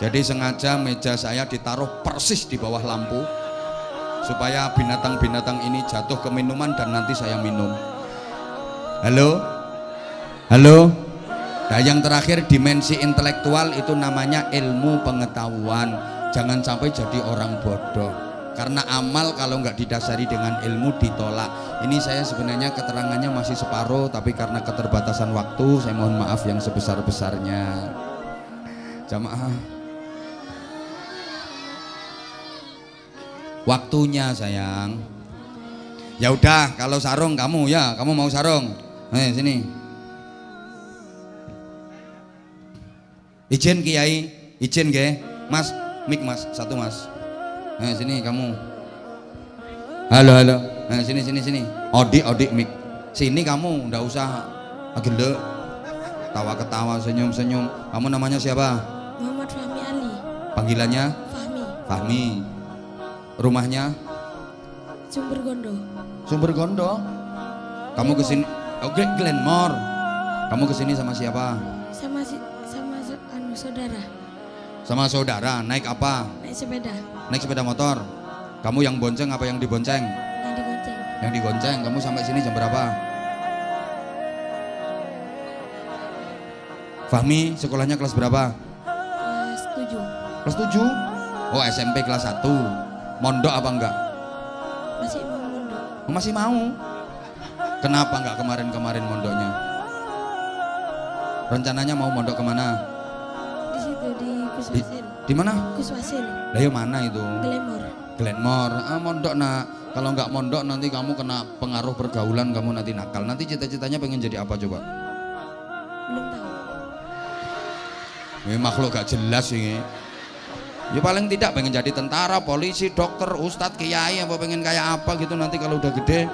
jadi sengaja meja saya ditaruh persis di bawah lampu supaya binatang-binatang ini jatuh ke minuman dan nanti saya minum. Halo? Nah yang terakhir, dimensi intelektual itu namanya ilmu pengetahuan. Jangan sampai jadi orang bodoh, karena amal kalau nggak didasari dengan ilmu ditolak. Ini saya sebenarnya keterangannya masih separuh, tapi karena keterbatasan waktu saya mohon maaf yang sebesar-besarnya. Jamaah, waktunya sayang. Ya udah, kalau sarung kamu mau sarung. Sini. Izin Kiai, izin ge. Mas, mik Mas, satu Mas. Sini kamu. Halo. Sini. Odik mik. Sini kamu, ndak usah gelek. Ketawa, senyum. Kamu namanya siapa? Muhammad Fahmi Ali. Panggilannya? Fahmi. Rumahnya? Sumber Gondo. Kamu kesini? Oke, Glenmore. Kamu kesini sama siapa? Sama saudara. Sama saudara. Naik apa? Naik sepeda motor. Kamu yang bonceng apa yang dibonceng? Yang digonceng. Kamu sampai sini jam berapa? Fahmi sekolahnya kelas berapa? Kelas 7. Kelas 7? Oh SMP kelas 1. Mondok apa enggak? Masih mau mondok. Masih mau? Kenapa enggak kemarin mondoknya? Rencananya mau mondok kemana? Di situ, di Kuswasil. Di mana? Kuswasil. Lah yang mana itu? Glenmore. Mondok nak. Kalau enggak mondok nanti kamu kena pengaruh pergaulan, kamu nanti nakal. Nanti cita-citanya pengen jadi apa coba? Belum tahu. Ini makhluk gak jelas ini. Ya paling tidak pengen jadi tentara, polisi, dokter, ustadz, kiai, apa pengen kayak apa gitu nanti kalau udah gede.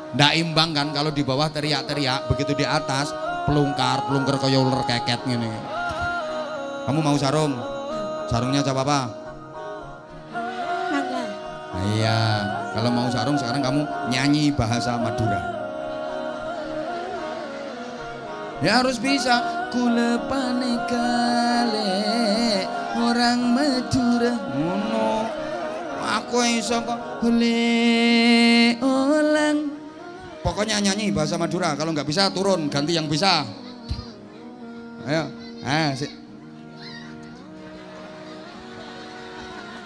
Nggak imbang kan kalau di bawah teriak-teriak, begitu di atas pelungkar kayak ular keket gini. Kamu mau sarung? Sarungnya cap apa? Mangga. Nah, iya, kalau mau sarung sekarang kamu nyanyi bahasa Madura. Ya harus bisa. Kulepane kale orang Madura ngono. Aku iso kok le olang. Pokoknya nyanyi bahasa Madura. Kalau nggak bisa turun, ganti yang bisa. Ayo,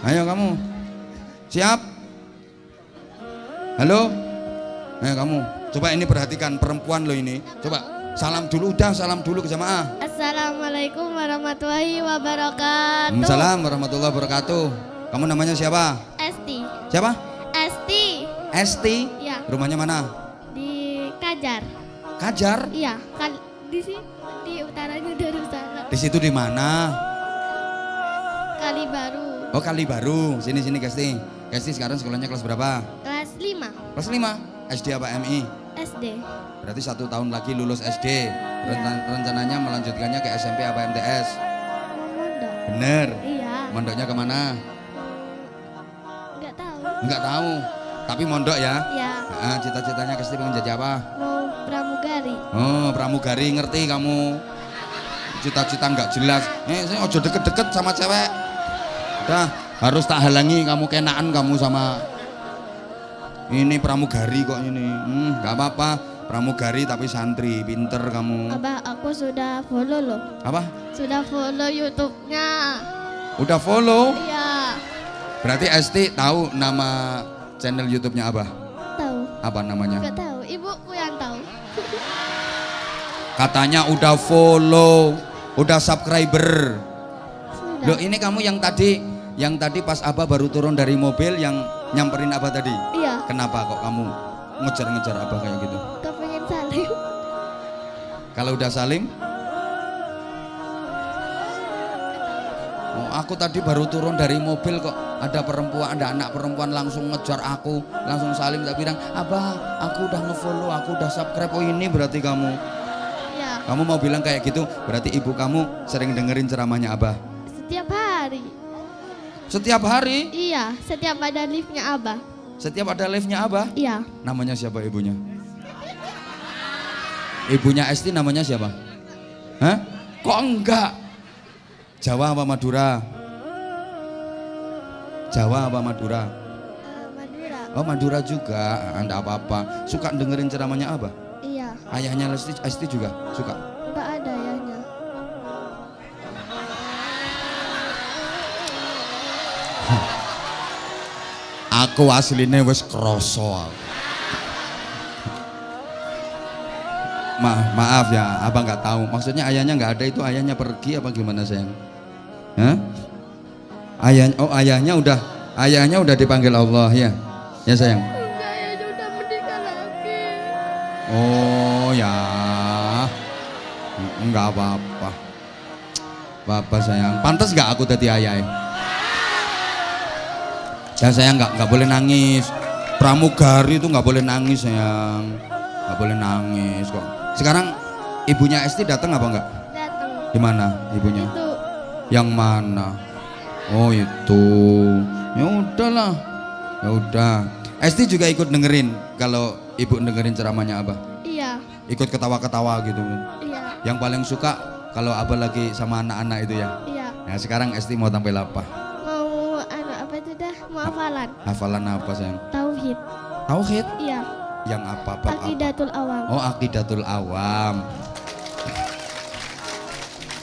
ayo kamu, siap? Halo, ayo kamu. Coba ini perhatikan perempuan lo ini. Coba salam dulu ke jamaah. Assalamualaikum warahmatullahi wabarakatuh. Waalaikumsalam warahmatullahi wabarakatuh. Kamu namanya siapa? Esti. Siapa? Esti. Ya. Rumahnya mana? Di Kajar. Kajar? Iya, di sini di utaranya Darussalam. Di situ di mana? Kalibaru. Oh Kalibaru. Sini Kesti. Kesti sekarang sekolahnya kelas berapa? Kelas 5. Kelas 5. SD apa MI? SD. Berarti 1 tahun lagi lulus SD. Rencananya melanjutkannya ke SMP apa MTS? Mondok. Bener. Iya. Mondoknya kemana? Enggak tahu. Enggak tahu. Tapi mondok ya? Iya. Cita-citanya Kesti pengen jadi apa? Mau pramugari. Oh, pramugari, ngerti kamu. Cita-cita nggak jelas. Saya ojo deket-deket sama cewek. Udah, harus tak halangi kamu, kenaan kamu sama ini pramugari kok ini. Nggak apa-apa, pramugari tapi santri, pinter kamu. Abah, aku sudah follow loh. Apa? Sudah follow YouTube-nya. Udah follow? Iya. Berarti Esti tahu nama channel YouTube-nya Abah? Tahu. Apa namanya? Gak tahu, ibuku yang tahu. Katanya udah follow, udah subscriber. Sudah. Loh, ini kamu yang tadi pas Abah baru turun dari mobil yang nyamperin Abah tadi? Iya. Kenapa kok kamu ngejar-ngejar Abah kayak gitu? Kepengen salim. Kalau udah salim? Oh, aku tadi baru turun dari mobil kok ada anak perempuan langsung ngejar aku, langsung salim, tak bilang, Abah, aku udah ngefollow, aku udah subscribe. Oh, ini berarti kamu. Iya. Kamu mau bilang kayak gitu, berarti ibu kamu sering dengerin ceramahnya Abah? Setiap hari. Setiap hari? Iya, setiap ada liftnya Abah. Setiap ada live-nya Abah? Iya. Namanya siapa ibunya? Ibunya Esti namanya siapa? Hah? Kok enggak? Jawa apa Madura? Jawa apa Madura? Madura. Oh, Madura juga. Anda apa-apa. Suka dengerin ceramahnya Abah? Iya. Ayahnya Esti juga suka? Enggak ada ayahnya. Aku aslinya wis kroso. Maaf ya, Abang nggak tahu. Maksudnya ayahnya nggak ada, itu ayahnya pergi apa gimana sayang? Hah? Ayahnya udah dipanggil Allah ya, ya sayang. Enggak, ayahnya udah menikah lagi. Oh ya, nggak apa-apa. Bapak sayang, pantas nggak aku tadi ayah? Ya sayang, nggak boleh nangis. Pramugari itu nggak boleh nangis sayang, nggak boleh nangis kok. Sekarang ibunya Esti datang apa enggak? Datang. Di mana ibunya? Itu. Yang mana? Oh itu. Ya udahlah. Ya udah. Esti juga ikut dengerin kalau ibu dengerin ceramahnya Abah. Iya. Ikut ketawa-ketawa gitu. Iya. Yang paling suka kalau Abah lagi sama anak-anak itu ya. Iya. Nah sekarang Esti mau tampil apa? Mau apa itu dah? Mau hafalan. Hafalan apa sayang? Tauhid. Tauhid? Iya. Yang apa? Bab apa? Aqidatul Awam. Oh, Aqidatul Awam.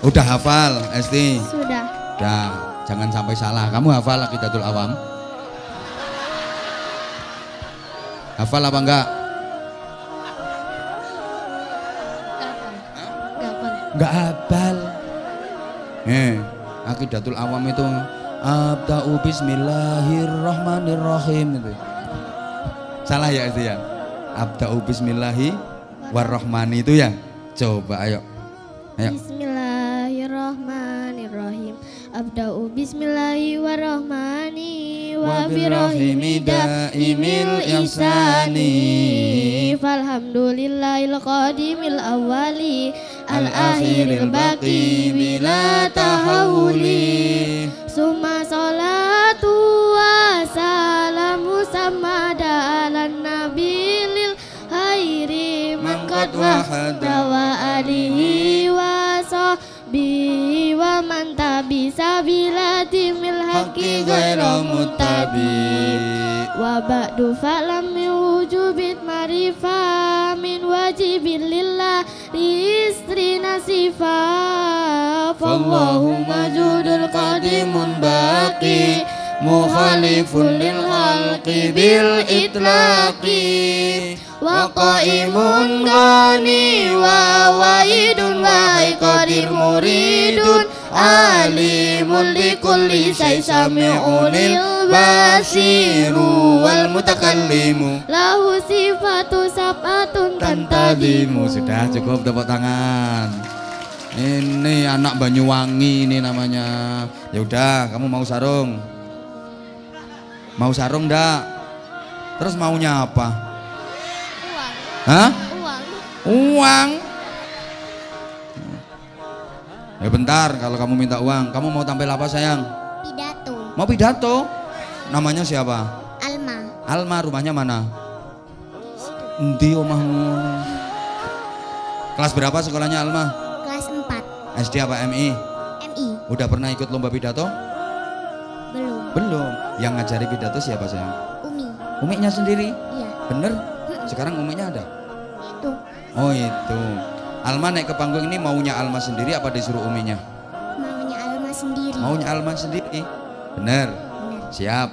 Udah hafal Esti? Sudah. Udah, jangan sampai salah. Kamu hafal Aqidatul Awam? Hafal apa enggak? Enggak hafal. Aqidatul Awam itu Abda'u bismillahirrahmanirrahim itu. Salah ya itu ya? Abda'u bismillahi warrahmani itu ya? Coba ayo. Ayo. Bismillahirrahmanirrahim. Abda'u bismillahi warrahmani wa birrahimi daimil ihsani. Falhamdulillahil qadimil awwali al akhiril baqi bila tahawuli. Summa salatu wa salamu samada alan nabilil hairi mangkat wahada wa alihi wa sahbihi wa man tabisa bilati mil haqi ghairu muttabi. Wa ba'du fa'lam wujubit marifah min wajibil lillah istri nasifah. Fallahu majudul qadimun baqi mukhalifun lil khalqi bil itlaqi. Wa qaimun ghani wa waidun wa qadir muridun alimun likulli syai sami'unil basiru wal mutakallimu lahu sifatu sab'atun tantadimu. Sudah cukup, tepuk tangan. Ini anak Banyuwangi ini namanya. Ya udah, kamu mau sarung? Mau sarung enggak? Terus maunya apa? Uang. Hah? Uang. Uang? Ya bentar, kalau kamu minta uang, kamu mau tampil apa sayang? Pidato. Mau pidato? Namanya siapa? Alma. Alma, rumahnya mana? Di Endi omahmu? Kelas berapa sekolahnya Alma? Kelas 4. SD apa MI? MI. Udah pernah ikut lomba pidato? Belum. Belum. Yang ngajari pidato siapa sayang? Umi. Uminya sendiri? Iya. Bener? Sekarang uminya ada? Itu. Oh itu. Alma naik ke panggung ini maunya Alma sendiri apa disuruh uminya? Maunya Alma sendiri. Maunya Alma sendiri. Bener? Benar. Siap.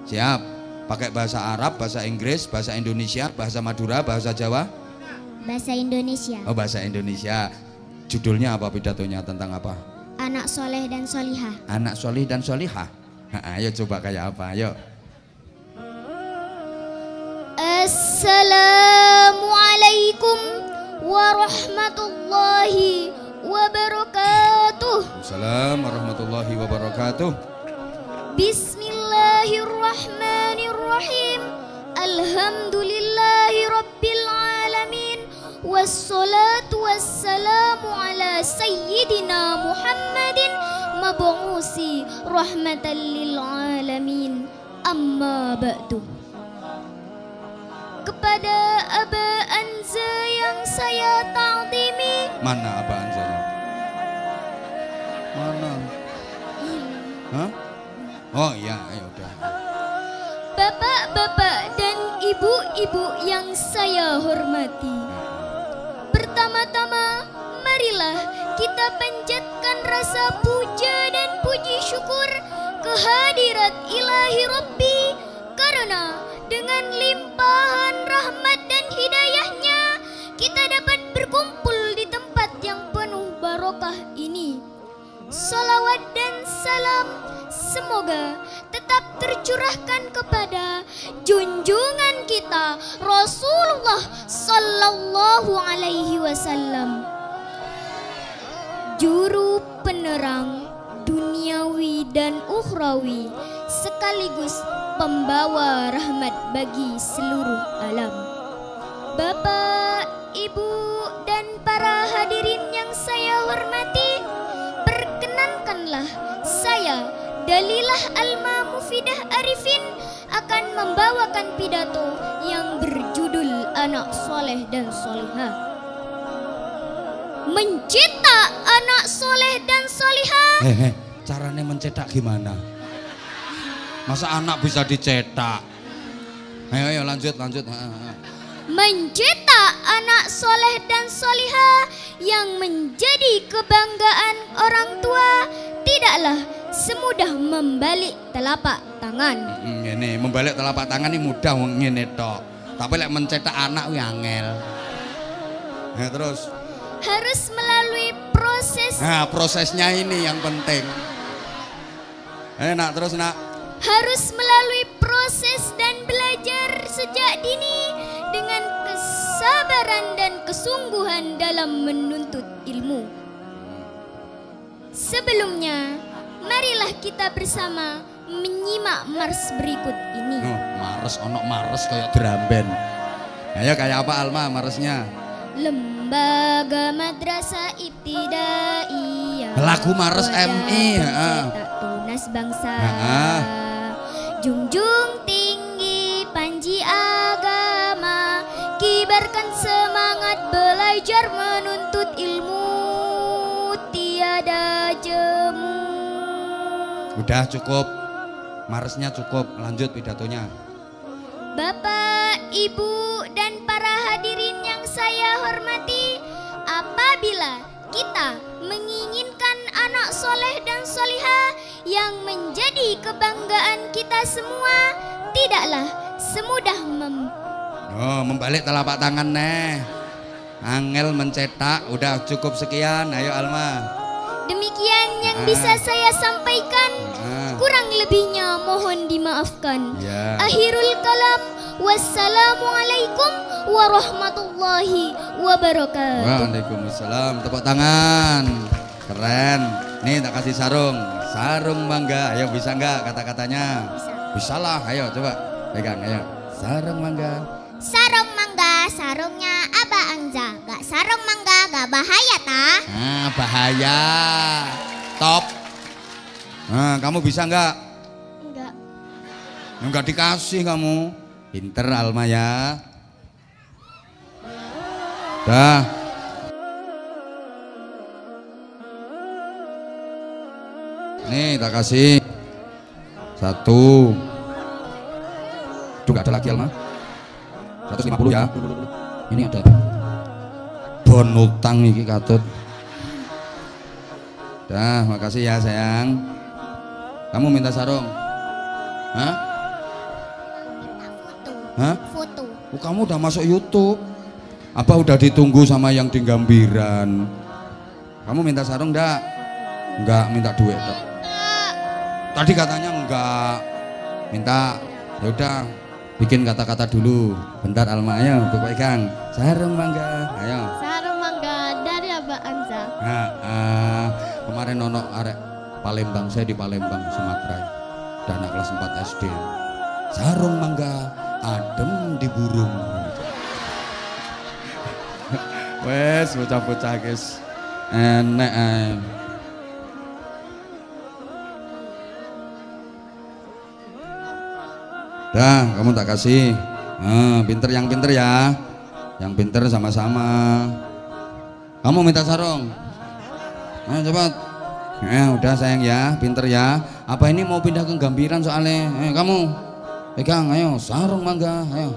Siap. Pakai bahasa Arab, bahasa Inggris, bahasa Indonesia, bahasa Madura, bahasa Jawa? Bahasa Indonesia. Oh bahasa Indonesia. Judulnya apa pidatonya, tentang apa? Anak soleh dan solihah. Anak solih dan solihah. Ayo coba kayak apa, ayo. Assalamualaikum warahmatullahi wabarakatuh. Assalamualaikum warahmatullahi wabarakatuh. Bismillahirrahmanirrahim. Alhamdulillahi rabbil alamin. Wassalatu wassalamu ala sayyidina Muhammadin mab'usi rahmatan lil alamin. Amma ba'du. Kepada Aba Anza yang saya ta'zimi. Mana Aba Anzanya? Mana? Hah? Oh iya, ayo udah. Bapak-bapak dan ibu-ibu yang saya hormati, pertama-tama marilah kita panjatkan rasa puja dan puji syukur kehadirat Ilahi Rabbi, karena dengan limpahan rahmat dan hidayahnya kita dapat berkumpul di tempat yang penuh barokah ini. Salawat dan salam semoga tetap tercurahkan kepada junjungan kita Rasulullah Sallallahu Alaihi Wasallam, juru penerang duniawi dan ukhrawi sekaligus pembawa rahmat bagi seluruh alam. Bapak, Ibu, dan para hadirin yang saya hormati, perkenankanlah saya Dalilah Alma Mufidah Arifin akan membawakan pidato yang berjudul Anak Soleh dan Solihah. Mencetak anak soleh dan solihah. Caranya mencetak gimana? Masa anak bisa dicetak? Ayo lanjut. Mencetak anak soleh dan solihah yang menjadi kebanggaan orang tua tidaklah semudah membalik telapak tangan. Ini membalik telapak tangan ini mudah ngene tok. Tapi lek mencetak anak kuwi angel. Nah, terus harus melalui proses. Nah, prosesnya ini yang penting. Nak terus nak. Harus melalui proses dan belajar sejak dini dengan kesabaran dan kesungguhan dalam menuntut ilmu. Sebelumnya, marilah kita bersama menyimak mars berikut ini. Mars kayak drum band. Ayo kayak apa Alma marsnya? Lembaga Madrasah Ibtidaiyah. Lagu Mars MI. Tak tunas bangsa. Junjung tinggi panji agama, kibarkan semangat belajar menuntut ilmu, tiada jemu. Udah cukup, marsnya cukup, lanjut pidatonya. Bapak, Ibu, dan para hadirin yang saya hormati, apabila kita menginginkan anak soleh dan solihah yang menjadi kebanggaan kita semua, tidaklah semudah membalik telapak tangan neh. Angel mencetak, udah cukup sekian, ayo Alma. Demikian yang bisa saya sampaikan, kurang lebihnya mohon dimaafkan. Akhirul kalam, wassalamualaikum warahmatullahi wabarakatuh. Waalaikumsalam. Tepuk tangan, keren. Nih tak kasih sarung mangga. Ayo bisa nggak kata-katanya? Bisa lah, ayo coba pegang, ayo. Sarung mangga. Sarung mangga, sarungnya Aba Angza. Gak sarung mangga, gak bahaya tah? Bahaya. Top. Kamu bisa nggak? Enggak. Enggak dikasih kamu. Pinter Alma ya. Dah. Nih tak kasih. Satu. Duh, gak ada lagi Alma. 150 ya. Ini ada bon utang iki katut. Dah, makasih ya sayang. Kamu minta sarung? Hah? Foto. Hah? Foto. Oh, kamu udah masuk YouTube? Apa udah ditunggu sama yang di Gambiran? Kamu minta sarung enggak? Enggak, minta duit dok. Tadi katanya enggak. Minta. Ya udah, bikin kata-kata dulu. Bentar Alma, ayo pegang. Sarung mangga. Ayo. Sarung mangga dari Abah Anza. Nah, kemarin nono arek Palembang, saya di Palembang, Sumatera. Dan anak kelas 4 SD. Sarung mangga, adem di burung. Wes, bocah-bocah guys. Enak ae. Dah, kamu tak kasih. Pinter yang pinter ya. Yang pinter sama-sama. Kamu minta sarung. Cepat. Udah sayang ya, pinter ya. Apa ini mau pindah ke Gambiran soalnya? Kamu pegang, ayo sarung mangga, ayo.